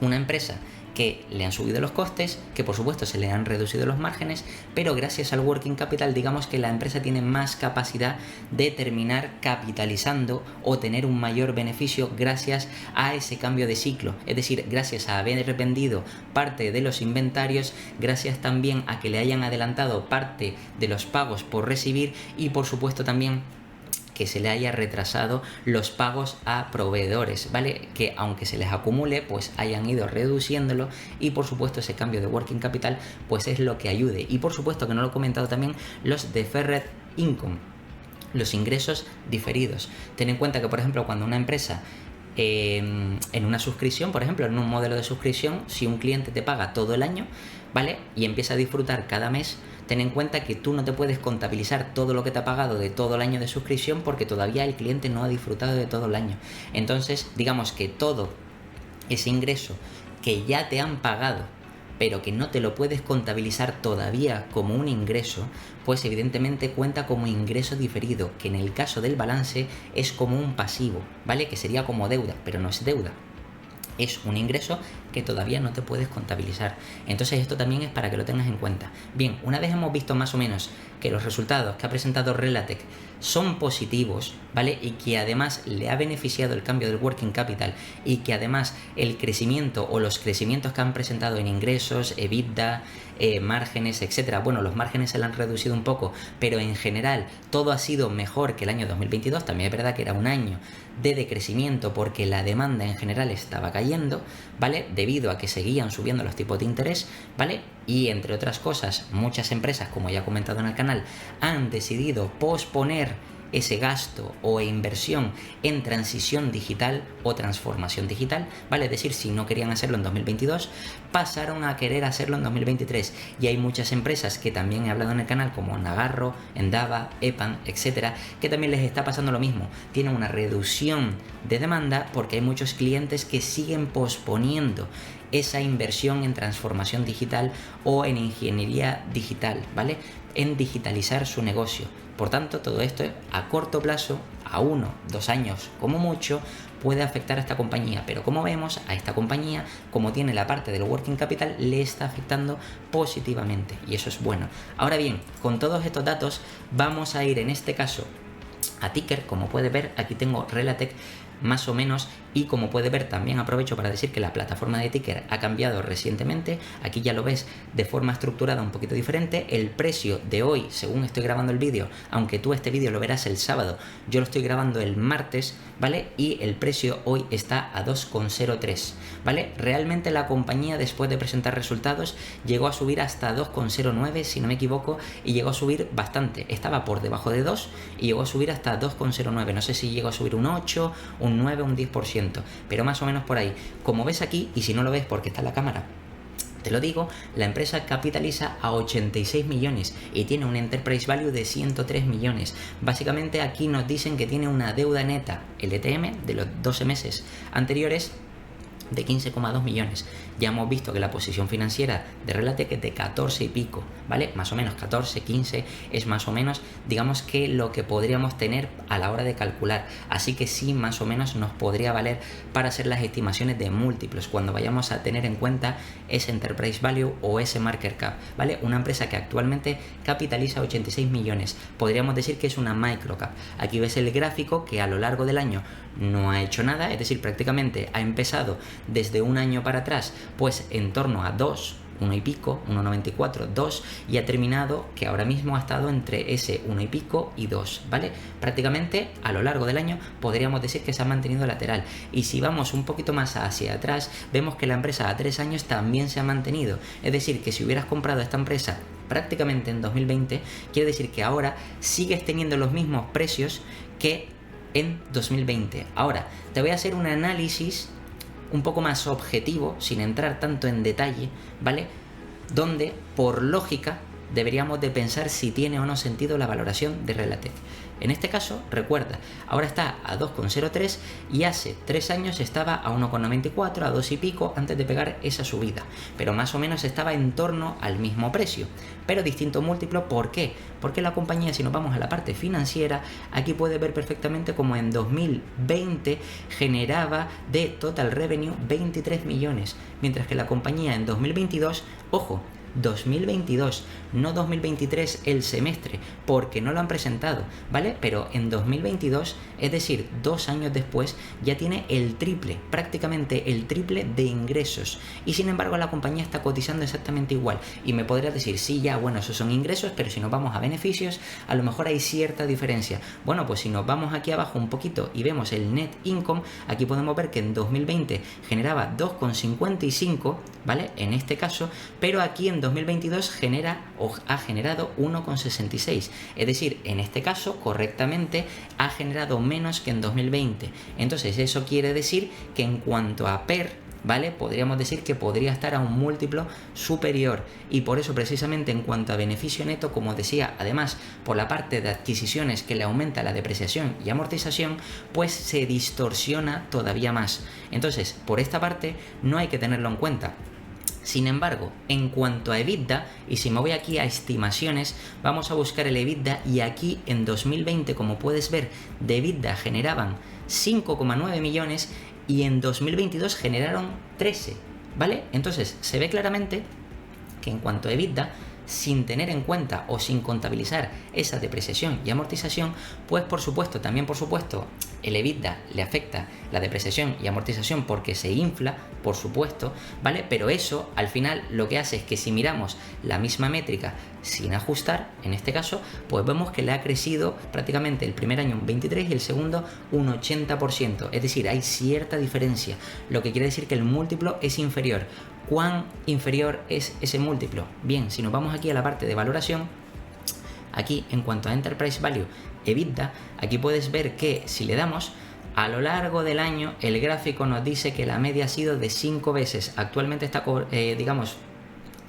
una empresa que le han subido los costes, que por supuesto se le han reducido los márgenes, pero gracias al working capital digamos que la empresa tiene más capacidad de terminar capitalizando o tener un mayor beneficio gracias a ese cambio de ciclo, es decir, gracias a haber vendido parte de los inventarios, gracias también a que le hayan adelantado parte de los pagos por recibir y por supuesto también que se le haya retrasado los pagos a proveedores, ¿vale? Que aunque se les acumule, pues hayan ido reduciéndolo, y por supuesto ese cambio de working capital pues es lo que ayude. Y por supuesto, que no lo he comentado también, los deferred income, los ingresos diferidos. Ten en cuenta que, por ejemplo, cuando una empresa en una suscripción, por ejemplo, en un modelo de suscripción, si un cliente te paga todo el año, ¿vale? Y empieza a disfrutar cada mes, ten en cuenta que tú no te puedes contabilizar todo lo que te ha pagado de todo el año de suscripción porque todavía el cliente no ha disfrutado de todo el año. Entonces, digamos que todo ese ingreso que ya te han pagado, pero que no te lo puedes contabilizar todavía como un ingreso, pues evidentemente cuenta como ingreso diferido, que en el caso del balance es como un pasivo, ¿vale? Que sería como deuda, pero no es deuda. Es un ingreso que todavía no te puedes contabilizar. Entonces esto también es para que lo tengas en cuenta. Bien, una vez hemos visto más o menos que los resultados que ha presentado Relatec son positivos, ¿vale? Y que además le ha beneficiado el cambio del working capital, y que además el crecimiento o los crecimientos que han presentado en ingresos, EBITDA, márgenes, etcétera. Bueno, los márgenes se le han reducido un poco, pero en general todo ha sido mejor que el año 2022. También es verdad que era un año de decrecimiento porque la demanda en general estaba cayendo, ¿vale? Debido a que seguían subiendo los tipos de interés, ¿vale? Y entre otras cosas, muchas empresas, como ya he comentado en el canal, han decidido posponer ese gasto o inversión en transición digital o transformación digital, ¿vale? Es decir, si no querían hacerlo en 2022, pasaron a querer hacerlo en 2023. Y hay muchas empresas que también he hablado en el canal, como Nagarro, Endava, EPAM, etcétera, que también les está pasando lo mismo. Tienen una reducción de demanda porque hay muchos clientes que siguen posponiendo esa inversión en transformación digital o en ingeniería digital, ¿vale? En digitalizar su negocio. Por tanto, todo esto a corto plazo, a 1, 2 años como mucho, puede afectar a esta compañía, pero como vemos, a esta compañía, como tiene la parte del working capital, le está afectando positivamente y eso es bueno. Ahora bien, con todos estos datos vamos a ir en este caso a Ticker. Como puede ver, aquí tengo Relatec más o menos, y como puede ver también aprovecho para decir que la plataforma de Ticker ha cambiado recientemente. Aquí ya lo ves de forma estructurada un poquito diferente. El precio de hoy, según estoy grabando el vídeo, aunque tú este vídeo lo verás el sábado, yo lo estoy grabando el martes, ¿vale? Y el precio hoy está a 2,03, ¿vale? Realmente la compañía, después de presentar resultados, llegó a subir hasta 2,09 si no me equivoco, y llegó a subir bastante. Estaba por debajo de 2 y llegó a subir hasta 2,09. No sé si llegó a subir un 8, un 9, un 10%, pero más o menos por ahí. Como ves aquí, y si no lo ves porque está en la cámara, te lo digo, la empresa capitaliza a 86 millones y tiene un enterprise value de 103 millones. Básicamente aquí nos dicen que tiene una deuda neta LTM de los 12 meses anteriores de 15,2 millones. Ya hemos visto que la posición financiera de Relatec es de 14 y pico, ¿vale? Más o menos 14, 15 es más o menos, digamos que lo que podríamos tener a la hora de calcular. Así que sí, más o menos nos podría valer para hacer las estimaciones de múltiplos cuando vayamos a tener en cuenta ese enterprise value o ese market cap, ¿vale? Una empresa que actualmente capitaliza 86 millones. Podríamos decir que es una microcap. Aquí ves el gráfico que a lo largo del año no ha hecho nada, es decir, prácticamente ha empezado desde un año para atrás pues en torno a 2, 1 y pico, 1,94, 2, y ha terminado que ahora mismo ha estado entre ese 1 y pico y 2, ¿vale? Prácticamente a lo largo del año podríamos decir que se ha mantenido lateral. Y si vamos un poquito más hacia atrás, vemos que la empresa a 3 años también se ha mantenido. Es decir, que si hubieras comprado esta empresa prácticamente en 2020, quiere decir que ahora sigues teniendo los mismos precios que en 2020. Ahora, te voy a hacer un análisis un poco más objetivo, sin entrar tanto en detalle, ¿vale? Donde, por lógica, deberíamos de pensar si tiene o no sentido la valoración de Relatec. En este caso, recuerda, ahora está a 2,03 y hace 3 años estaba a 1,94, a 2 y pico antes de pegar esa subida. Pero más o menos estaba en torno al mismo precio, pero distinto múltiplo. ¿Por qué? Porque la compañía, si nos vamos a la parte financiera, aquí puede ver perfectamente como en 2020 generaba de total revenue 23 millones, mientras que la compañía en 2022, ojo, 2022, no 2023 el semestre, porque no lo han presentado, ¿vale? Pero en 2022, es decir, 2 años después, ya tiene el triple, prácticamente el triple de ingresos. Y sin embargo la compañía está cotizando exactamente igual. Y me podrías decir, sí, ya, bueno, esos son ingresos, pero si nos vamos a beneficios, a lo mejor hay cierta diferencia. Bueno, pues si nos vamos aquí abajo un poquito y vemos el net income, aquí podemos ver que en 2020 generaba 2,55, ¿vale? En este caso, pero aquí en 2022 genera o ha generado 1,66, es decir, en este caso correctamente ha generado menos que en 2020. Entonces eso quiere decir que en cuanto a PER, ¿vale? Podríamos decir que podría estar a un múltiplo superior, y por eso precisamente en cuanto a beneficio neto, como decía, además por la parte de adquisiciones que le aumenta la depreciación y amortización, pues se distorsiona todavía más. Entonces por esta parte no hay que tenerlo en cuenta. Sin embargo, en cuanto a EBITDA, y si me voy aquí a estimaciones, vamos a buscar el EBITDA, y aquí en 2020, como puedes ver, de EBITDA generaban 5,9 millones y en 2022 generaron 13, ¿vale? Entonces se ve claramente que en cuanto a EBITDA, sin tener en cuenta o sin contabilizar esa depreciación y amortización, pues por supuesto, también por supuesto, el EBITDA le afecta la depreciación y amortización porque se infla, por supuesto, ¿vale? Pero eso al final lo que hace es que si miramos la misma métrica sin ajustar, en este caso, pues vemos que le ha crecido prácticamente el primer año un 23 y el segundo un 80%, es decir, hay cierta diferencia, lo que quiere decir que el múltiplo es inferior. ¿Cuán inferior es ese múltiplo? Bien, si nos vamos aquí a la parte de valoración, aquí en cuanto a Enterprise Value EBITDA, aquí puedes ver que si le damos a lo largo del año, el gráfico nos dice que la media ha sido de 5 veces. Actualmente está, digamos,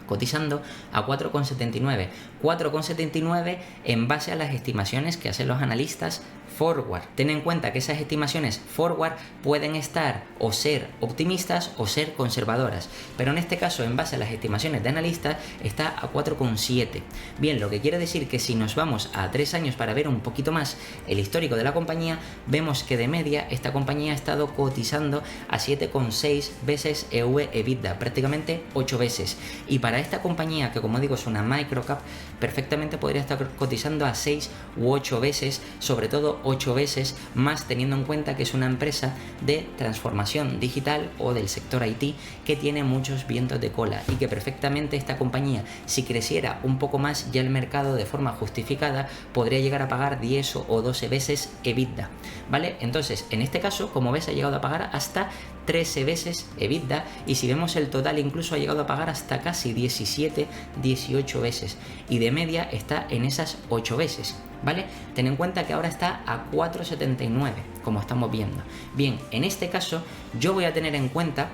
cotizando a 4,79. 4,79 en base a las estimaciones que hacen los analistas forward. Ten en cuenta que esas estimaciones forward pueden estar o ser optimistas o ser conservadoras, pero en este caso, en base a las estimaciones de analistas, está a 4,7. Bien, lo que quiere decir que si nos vamos a 3 años para ver un poquito más el histórico de la compañía, vemos que de media esta compañía ha estado cotizando a 7,6 veces EV/EBITDA, prácticamente 8 veces. Y para esta compañía, que como digo es una microcap, perfectamente podría estar cotizando a 6 u 8 veces, sobre todo 8 veces más, teniendo en cuenta que es una empresa de transformación digital o del sector IT que tiene muchos vientos de cola, y que perfectamente esta compañía, si creciera un poco más, ya el mercado de forma justificada podría llegar a pagar 10 o 12 veces EBITDA, ¿vale? Entonces, en este caso, como ves, ha llegado a pagar hasta 13 veces EBITDA, y si vemos el total incluso ha llegado a pagar hasta casi 17, 18 veces, y de media está en esas 8 veces, ¿vale? Ten en cuenta que ahora está a 4,79, como estamos viendo. Bien, en este caso yo voy a tener en cuenta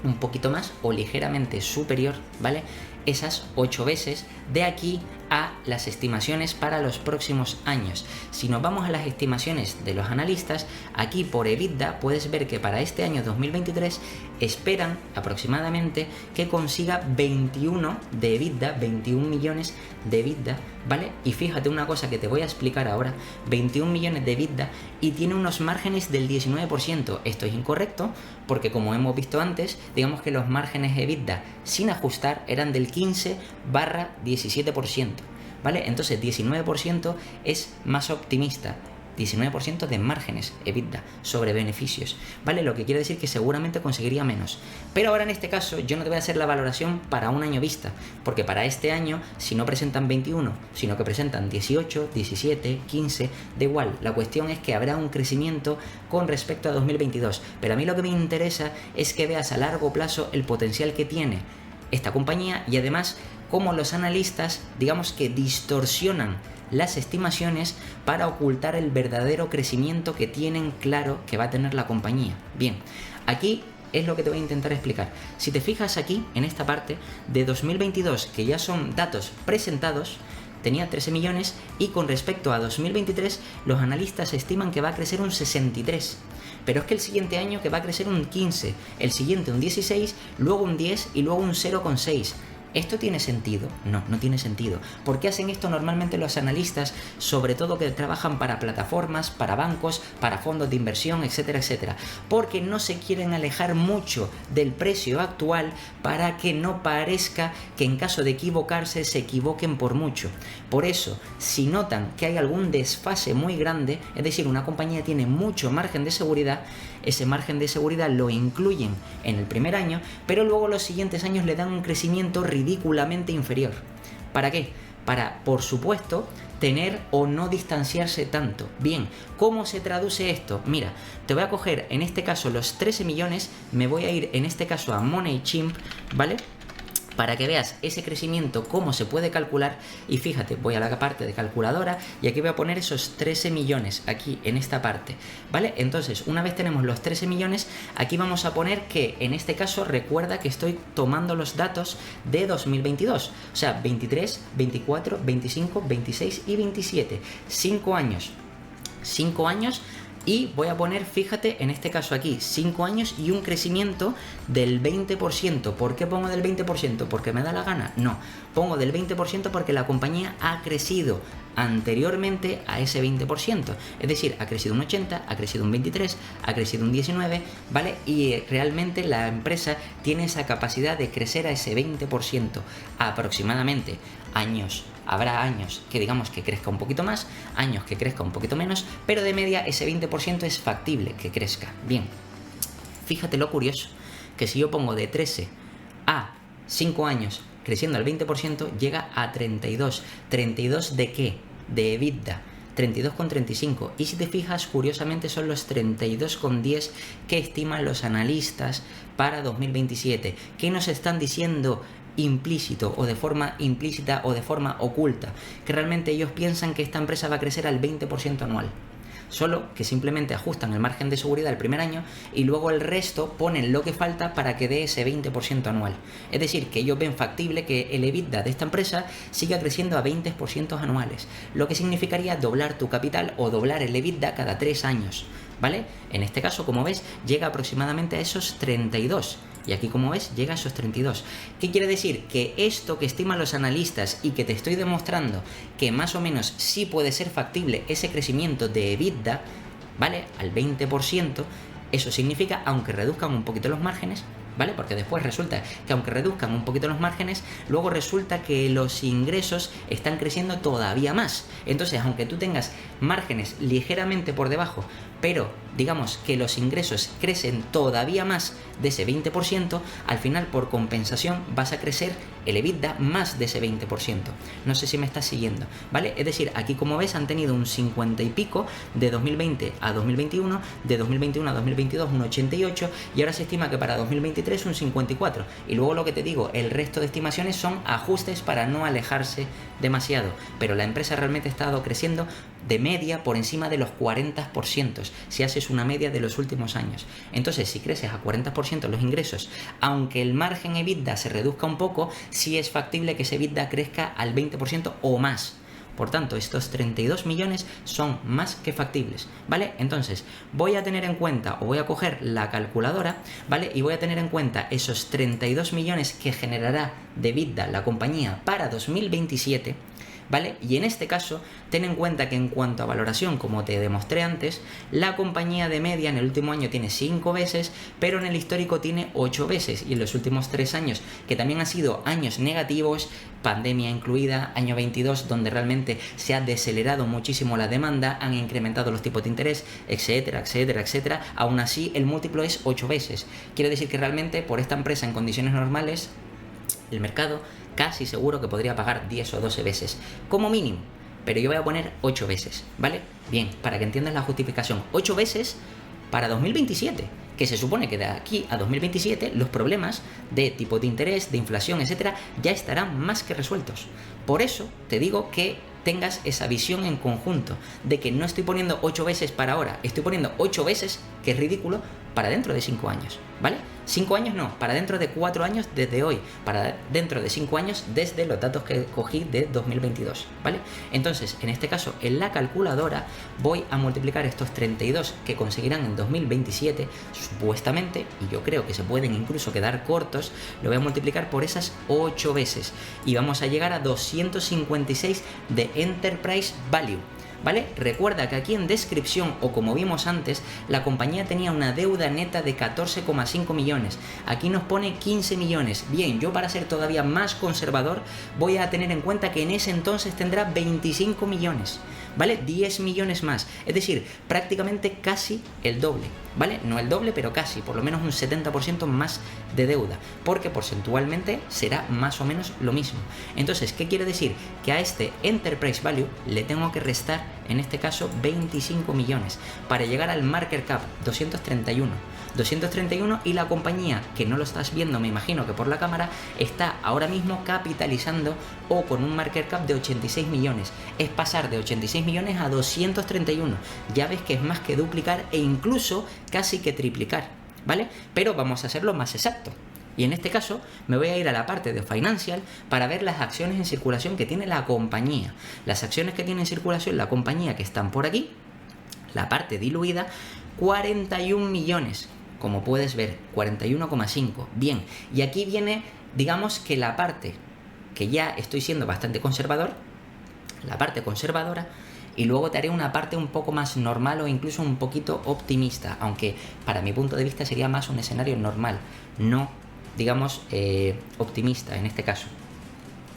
un poquito más o ligeramente superior, ¿vale? Esas 8 veces de aquí a las estimaciones para los próximos años. Si nos vamos a las estimaciones de los analistas, aquí por EBITDA puedes ver que para este año 2023 esperan aproximadamente que consiga 21 de EBITDA, 21 millones de EBITDA, ¿vale? Y fíjate una cosa que te voy a explicar ahora, 21 millones de EBITDA, y tiene unos márgenes del 19%. Esto es incorrecto porque, como hemos visto antes, digamos que los márgenes EBITDA sin ajustar eran del 15/17%, ¿vale? Entonces 19% es más optimista, 19% de márgenes EBITDA sobre beneficios, ¿vale? Lo que quiere decir que seguramente conseguiría menos. Pero ahora en este caso yo no te voy a hacer la valoración para un año vista, porque para este año, si no presentan 21, sino que presentan 18, 17, 15, da igual. La cuestión es que habrá un crecimiento con respecto a 2022. Pero a mí lo que me interesa es que veas a largo plazo el potencial que tiene esta compañía, y además cómo los analistas, digamos que distorsionan las estimaciones para ocultar el verdadero crecimiento que tienen claro que va a tener la compañía. Bien, aquí es lo que te voy a intentar explicar. Si te fijas aquí, en esta parte de 2022, que ya son datos presentados, tenía 13 millones, y con respecto a 2023 los analistas estiman que va a crecer un 63. Pero es que el siguiente año que va a crecer un 15, el siguiente un 16, luego un 10 y luego un 0,6. ¿Esto tiene sentido? No, no tiene sentido. ¿Por qué hacen esto normalmente los analistas, sobre todo que trabajan para plataformas, para bancos, para fondos de inversión, etcétera, etcétera? Porque no se quieren alejar mucho del precio actual para que no parezca que en caso de equivocarse se equivoquen por mucho. Por eso, si notan que hay algún desfase muy grande, es decir, una compañía tiene mucho margen de seguridad, ese margen de seguridad lo incluyen en el primer año, pero luego los siguientes años le dan un crecimiento ridículamente inferior. ¿Para qué? Para, por supuesto, tener o no distanciarse tanto. Bien, ¿cómo se traduce esto? Mira, te voy a coger en este caso los 13 millones, me voy a ir en este caso a MoneyChimp, ¿vale? Para que veas ese crecimiento, cómo se puede calcular. Y fíjate, voy a la parte de calculadora y aquí voy a poner esos 13 millones, aquí en esta parte, ¿vale? Entonces, una vez tenemos los 13 millones, aquí vamos a poner que en este caso, recuerda que estoy tomando los datos de 2022, o sea, 23, 24, 25, 26 y 27, 5 años. 5 años. Y voy a poner, fíjate, en este caso aquí, 5 años y un crecimiento del 20%. ¿Por qué pongo del 20%? ¿Porque me da la gana? No, pongo del 20% porque la compañía ha crecido anteriormente a ese 20%. Es decir, ha crecido un 80, ha crecido un 23, ha crecido un 19, ¿vale? Y realmente la empresa tiene esa capacidad de crecer a ese 20% aproximadamente. Años. Habrá años que digamos que crezca un poquito más, años que crezca un poquito menos, pero de media ese 20% es factible que crezca. Bien, fíjate lo curioso, que si yo pongo de 13 a 5 años creciendo al 20%, llega a 32. ¿32 de qué? De EBITDA. 32,35, y si te fijas, curiosamente son los 32,10 que estiman los analistas para 2027. ¿Qué nos están diciendo implícito o de forma implícita o de forma oculta, que realmente ellos piensan que esta empresa va a crecer al 20% anual. Solo que simplemente ajustan el margen de seguridad el primer año y luego el resto ponen lo que falta para que dé ese 20% anual. Es decir, que ellos ven factible que el EBITDA de esta empresa siga creciendo a 20% anuales, lo que significaría doblar tu capital o doblar el EBITDA cada 3 años, ¿vale? En este caso, como ves, llega aproximadamente a esos 32. Y aquí, como ves, llega a esos 32. ¿Qué quiere decir? Que esto que estiman los analistas y que te estoy demostrando que más o menos sí puede ser factible ese crecimiento de EBITDA, ¿vale? Al 20%, eso significa, aunque reduzcan un poquito los márgenes, ¿vale? Porque después resulta que aunque reduzcan un poquito los márgenes, luego resulta que los ingresos están creciendo todavía más. Entonces, aunque tú tengas márgenes ligeramente por debajo, pero digamos que los ingresos crecen todavía más de ese 20%, al final por compensación vas a crecer el EBITDA más de ese 20%. No sé si me estás siguiendo, ¿vale? Es decir, aquí como ves han tenido un 50 y pico de 2020 a 2021, de 2021 a 2022 un 88 y ahora se estima que para 2023 un 54. Y luego lo que te digo, el resto de estimaciones son ajustes para no alejarse demasiado, pero la empresa realmente ha estado creciendo de media por encima de los 40%, si haces una media de los últimos años. Entonces, si creces a 40% los ingresos, aunque el margen EBITDA se reduzca un poco, sí es factible que ese EBITDA crezca al 20% o más. Por tanto, estos 32 millones son más que factibles, ¿vale? Entonces, voy a tener en cuenta, o voy a coger la calculadora, ¿vale? Y voy a tener en cuenta esos 32 millones que generará de EBITDA la compañía para 2027, ¿vale? Y en este caso, ten en cuenta que en cuanto a valoración, como te demostré antes, la compañía de media en el último año tiene 5 veces, pero en el histórico tiene 8 veces. Y en los últimos 3 años, que también han sido años negativos, pandemia incluida, año 22, donde realmente se ha desacelerado muchísimo la demanda, han incrementado los tipos de interés, etcétera, etcétera, etcétera, aún así el múltiplo es 8 veces. Quiere decir que realmente por esta empresa en condiciones normales, el mercado casi seguro que podría pagar 10 o 12 veces, como mínimo, pero yo voy a poner 8 veces, ¿vale? Bien, para que entiendas la justificación, 8 veces para 2027, que se supone que de aquí a 2027 los problemas de tipo de interés, de inflación, etcétera, ya estarán más que resueltos. Por eso te digo que tengas esa visión en conjunto, de que no estoy poniendo 8 veces para ahora, estoy poniendo 8 veces, que es ridículo, para dentro de 5 años, ¿vale? 5 años no, para dentro de 4 años desde hoy, para dentro de 5 años desde los datos que cogí de 2022, ¿vale? Entonces, en este caso, en la calculadora voy a multiplicar estos 32 que conseguirán en 2027, supuestamente, y yo creo que se pueden incluso quedar cortos, lo voy a multiplicar por esas 8 veces y vamos a llegar a 256 de Enterprise Value, ¿vale? Recuerda que aquí en descripción, o como vimos antes, la compañía tenía una deuda neta de 14,5 millones. Aquí nos pone 15 millones. Bien, yo para ser todavía más conservador voy a tener en cuenta que en ese entonces tendrá 25 millones, ¿vale? 10 millones más. Es decir, prácticamente casi el doble, ¿vale? No el doble, pero casi, por lo menos un 70% más de deuda, porque porcentualmente será más o menos lo mismo. Entonces, ¿qué quiere decir? Que a este Enterprise Value le tengo que restar, en este caso, 25 millones para llegar al market cap 231 y la compañía, que no lo estás viendo, me imagino que por la cámara, está ahora mismo capitalizando o con un market cap de 86 millones. Es pasar de 86 millones a 231. Ya ves que es más que duplicar e incluso casi que triplicar, ¿vale? Pero vamos a hacerlo más exacto. Y en este caso me voy a ir a la parte de Financial para ver las acciones en circulación que tiene la compañía. Las acciones que tiene en circulación la compañía, que están por aquí, la parte diluida, 41 millones. Como puedes ver, 41,5. Bien, y aquí viene, digamos que la parte que ya estoy siendo bastante conservador, la parte conservadora, y luego te haré una parte un poco más normal o incluso un poquito optimista, aunque para mi punto de vista sería más un escenario normal, no, digamos, optimista en este caso.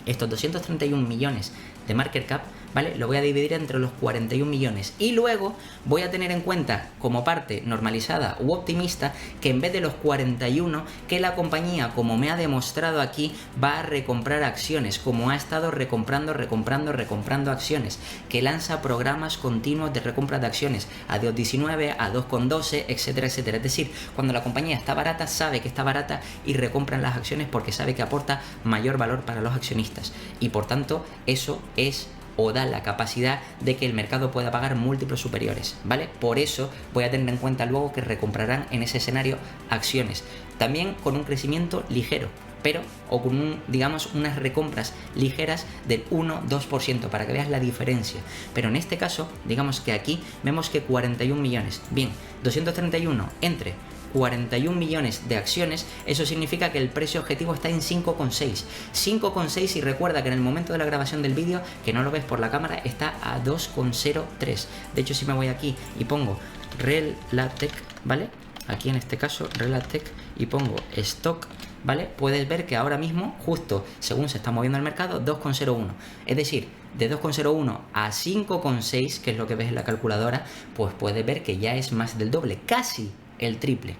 Estos 231 millones de market cap, ¿vale? Lo voy a dividir entre los 41 millones y luego voy a tener en cuenta como parte normalizada u optimista que en vez de los 41 que la compañía, como me ha demostrado aquí, va a recomprar acciones, como ha estado recomprando acciones, que lanza programas continuos de recompra de acciones a 2,19, a 2,12, etcétera, etcétera. Es decir, cuando la compañía está barata, sabe que está barata y recompran las acciones porque sabe que aporta mayor valor para los accionistas y por tanto eso es o da la capacidad de que el mercado pueda pagar múltiplos superiores, ¿vale? Por eso voy a tener en cuenta luego que recomprarán en ese escenario acciones, también con un crecimiento ligero, pero o con digamos unas recompras ligeras del 1-2% para que veas la diferencia. Pero en este caso, digamos que aquí vemos que 41 millones, bien, 231 entre 41 millones de acciones, eso significa que el precio objetivo está en 5,6. 5,6 y recuerda que en el momento de la grabación del vídeo, que no lo ves por la cámara, está a 2,03. De hecho, si me voy aquí y pongo Relatec, ¿vale? Aquí en este caso Relatec y pongo stock, ¿vale? Puedes ver que ahora mismo, justo según se está moviendo el mercado, 2,01. Es decir, de 2,01 a 5,6, que es lo que ves en la calculadora, pues puedes ver que ya es más del doble, casi el triple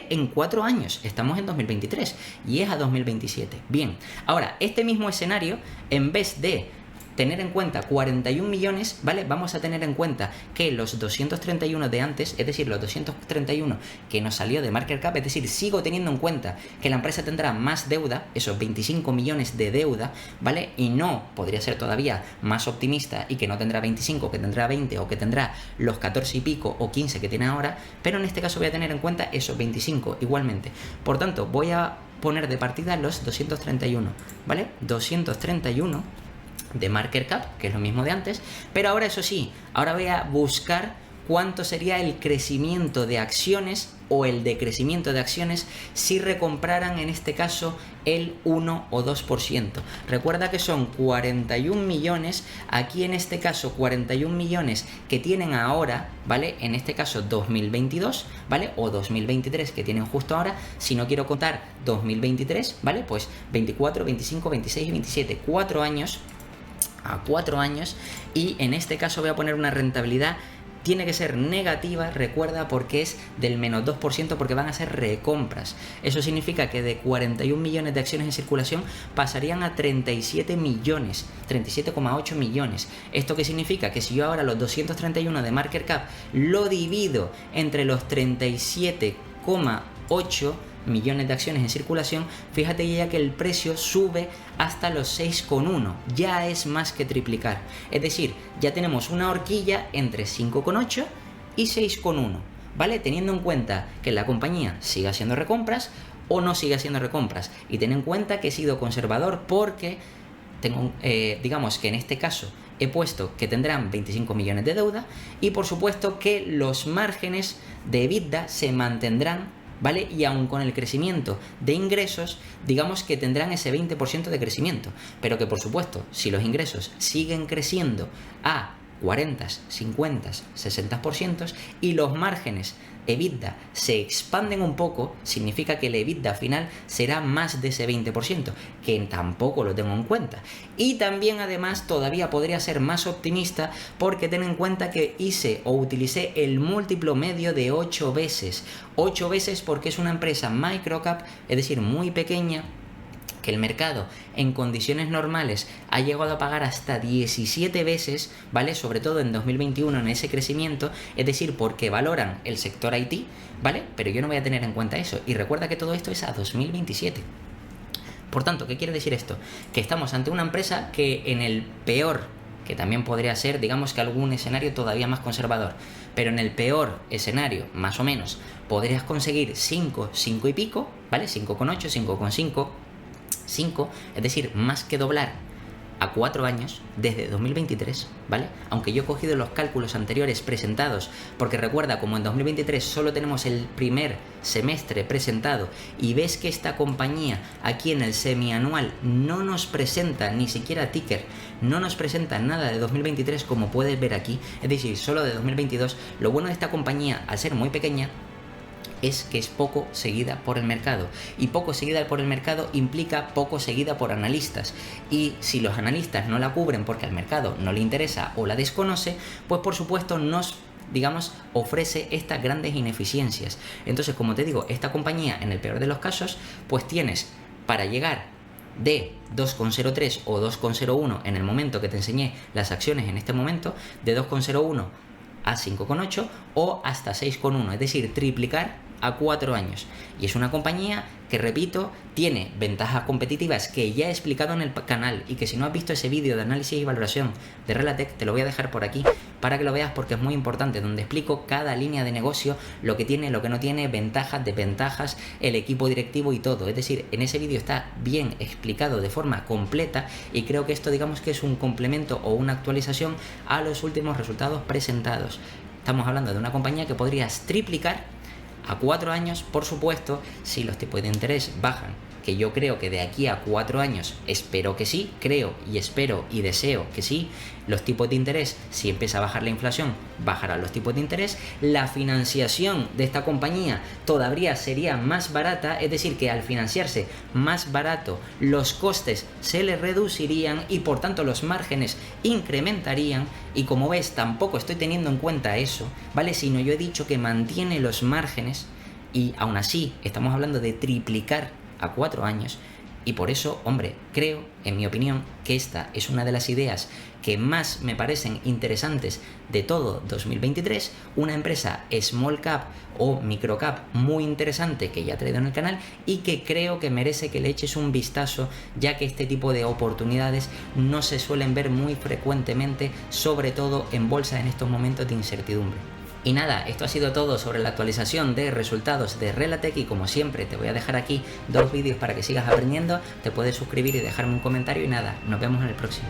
en 4 años. Estamos en 2023 y es a 2027. Bien, ahora este mismo escenario, en vez de tener en cuenta 41 millones, ¿vale? Vamos a tener en cuenta que los 231 de antes, es decir, los 231 que nos salió de market cap, es decir, sigo teniendo en cuenta que la empresa tendrá más deuda, esos 25 millones de deuda, ¿vale? Y no, podría ser todavía más optimista y que no tendrá 25, que tendrá 20 o que tendrá los 14 y pico o 15 que tiene ahora, pero en este caso voy a tener en cuenta esos 25 igualmente. Por tanto, voy a poner de partida los 231, ¿vale? 231 de market cap, que es lo mismo de antes, pero ahora eso sí, ahora voy a buscar cuánto sería el crecimiento de acciones o el decrecimiento de acciones si recompraran en este caso el 1 o 2%. Recuerda que son 41 millones, aquí en este caso 41 millones que tienen ahora, ¿vale? En este caso 2022, ¿vale? O 2023 que tienen justo ahora, si no quiero contar 2023, ¿vale? Pues 24, 25, 26 y 27, 4 años, a 4 años, y en este caso voy a poner una rentabilidad, tiene que ser negativa, recuerda, porque es del menos 2%, porque van a ser recompras. Eso significa que de 41 millones de acciones en circulación pasarían a 37 millones, 37,8 millones. ¿Esto qué significa? Que si yo ahora los 231 de market cap lo divido entre los 37,8 millones de acciones en circulación, fíjate ya que el precio sube hasta los 6,1, ya es más que triplicar. Es decir, ya tenemos una horquilla entre 5,8 y 6,1, ¿vale? Teniendo en cuenta que la compañía sigue haciendo recompras o no sigue haciendo recompras. Y ten en cuenta que he sido conservador porque tengo, digamos que en este caso he puesto que tendrán 25 millones de deuda y por supuesto que los márgenes de EBITDA se mantendrán, ¿vale? Y aún con el crecimiento de ingresos, digamos que tendrán ese 20% de crecimiento, pero que por supuesto, si los ingresos siguen creciendo a 40, 50, 60% y los márgenes EBITDA se expanden un poco, significa que el EBITDA final será más de ese 20%, que tampoco lo tengo en cuenta. Y también además todavía podría ser más optimista porque ten en cuenta que hice o utilicé el múltiplo medio de 8 veces. 8 veces porque es una empresa microcap, es decir, muy pequeña, que el mercado en condiciones normales ha llegado a pagar hasta 17 veces, ¿vale? Sobre todo en 2021 en ese crecimiento, es decir, porque valoran el sector IT, ¿vale? Pero yo no voy a tener en cuenta eso. Y recuerda que todo esto es a 2027. Por tanto, ¿qué quiere decir esto? Que estamos ante una empresa que en el peor, que también podría ser, digamos que algún escenario todavía más conservador, pero en el peor escenario, más o menos, podrías conseguir 5 y pico, ¿vale? 5,8, 5,5, 5, es decir, más que doblar a 4 años desde 2023, ¿vale? Aunque yo he cogido los cálculos anteriores presentados, porque recuerda, como en 2023 solo tenemos el primer semestre presentado y ves que esta compañía aquí en el semianual no nos presenta ni siquiera ticker, no nos presenta nada de 2023 como puedes ver aquí, es decir, solo de 2022. Lo bueno de esta compañía, al ser muy pequeña, es que es poco seguida por el mercado, y poco seguida por el mercado implica poco seguida por analistas, y si los analistas no la cubren porque al mercado no le interesa o la desconoce, pues por supuesto nos ofrece estas grandes ineficiencias. Entonces, como te digo, esta compañía, en el peor de los casos, pues tienes para llegar de 2,03 o 2,01 en el momento que te enseñé las acciones en este momento, de 2,01 a 5,8 o hasta 6,1, es decir, triplicar a 4 años. Y es una compañía que, repito, tiene ventajas competitivas que ya he explicado en el canal, y que si no has visto ese vídeo de análisis y valoración de Relatec, te lo voy a dejar por aquí para que lo veas, porque es muy importante, donde explico cada línea de negocio, lo que tiene, lo que no tiene, ventajas, desventajas, el equipo directivo y todo. Es decir, en ese vídeo está bien explicado de forma completa, y creo que esto, digamos, que es un complemento o una actualización a los últimos resultados presentados. Estamos hablando de una compañía que podrías triplicar a 4 años, por supuesto, si los tipos de interés bajan, que yo creo que de aquí a 4 años espero que sí, creo y espero y deseo que sí. Los tipos de interés, si empieza a bajar la inflación, bajarán los tipos de interés. La financiación de esta compañía todavía sería más barata, es decir, que al financiarse más barato, los costes se le reducirían y por tanto los márgenes incrementarían. Y como ves, tampoco estoy teniendo en cuenta eso, ¿vale? Sino yo he dicho que mantiene los márgenes, y aún así estamos hablando de triplicar a 4 años. Y por eso, hombre, creo, en mi opinión, que esta es una de las ideas que más me parecen interesantes de todo 2023, una empresa small cap o micro cap muy interesante que ya he traído en el canal, y que creo que merece que le eches un vistazo, ya que este tipo de oportunidades no se suelen ver muy frecuentemente, sobre todo en bolsa en estos momentos de incertidumbre. Y nada, esto ha sido todo sobre la actualización de resultados de Relatec, y como siempre te voy a dejar aquí 2 vídeos para que sigas aprendiendo. Te puedes suscribir y dejarme un comentario, y nada, nos vemos en el próximo.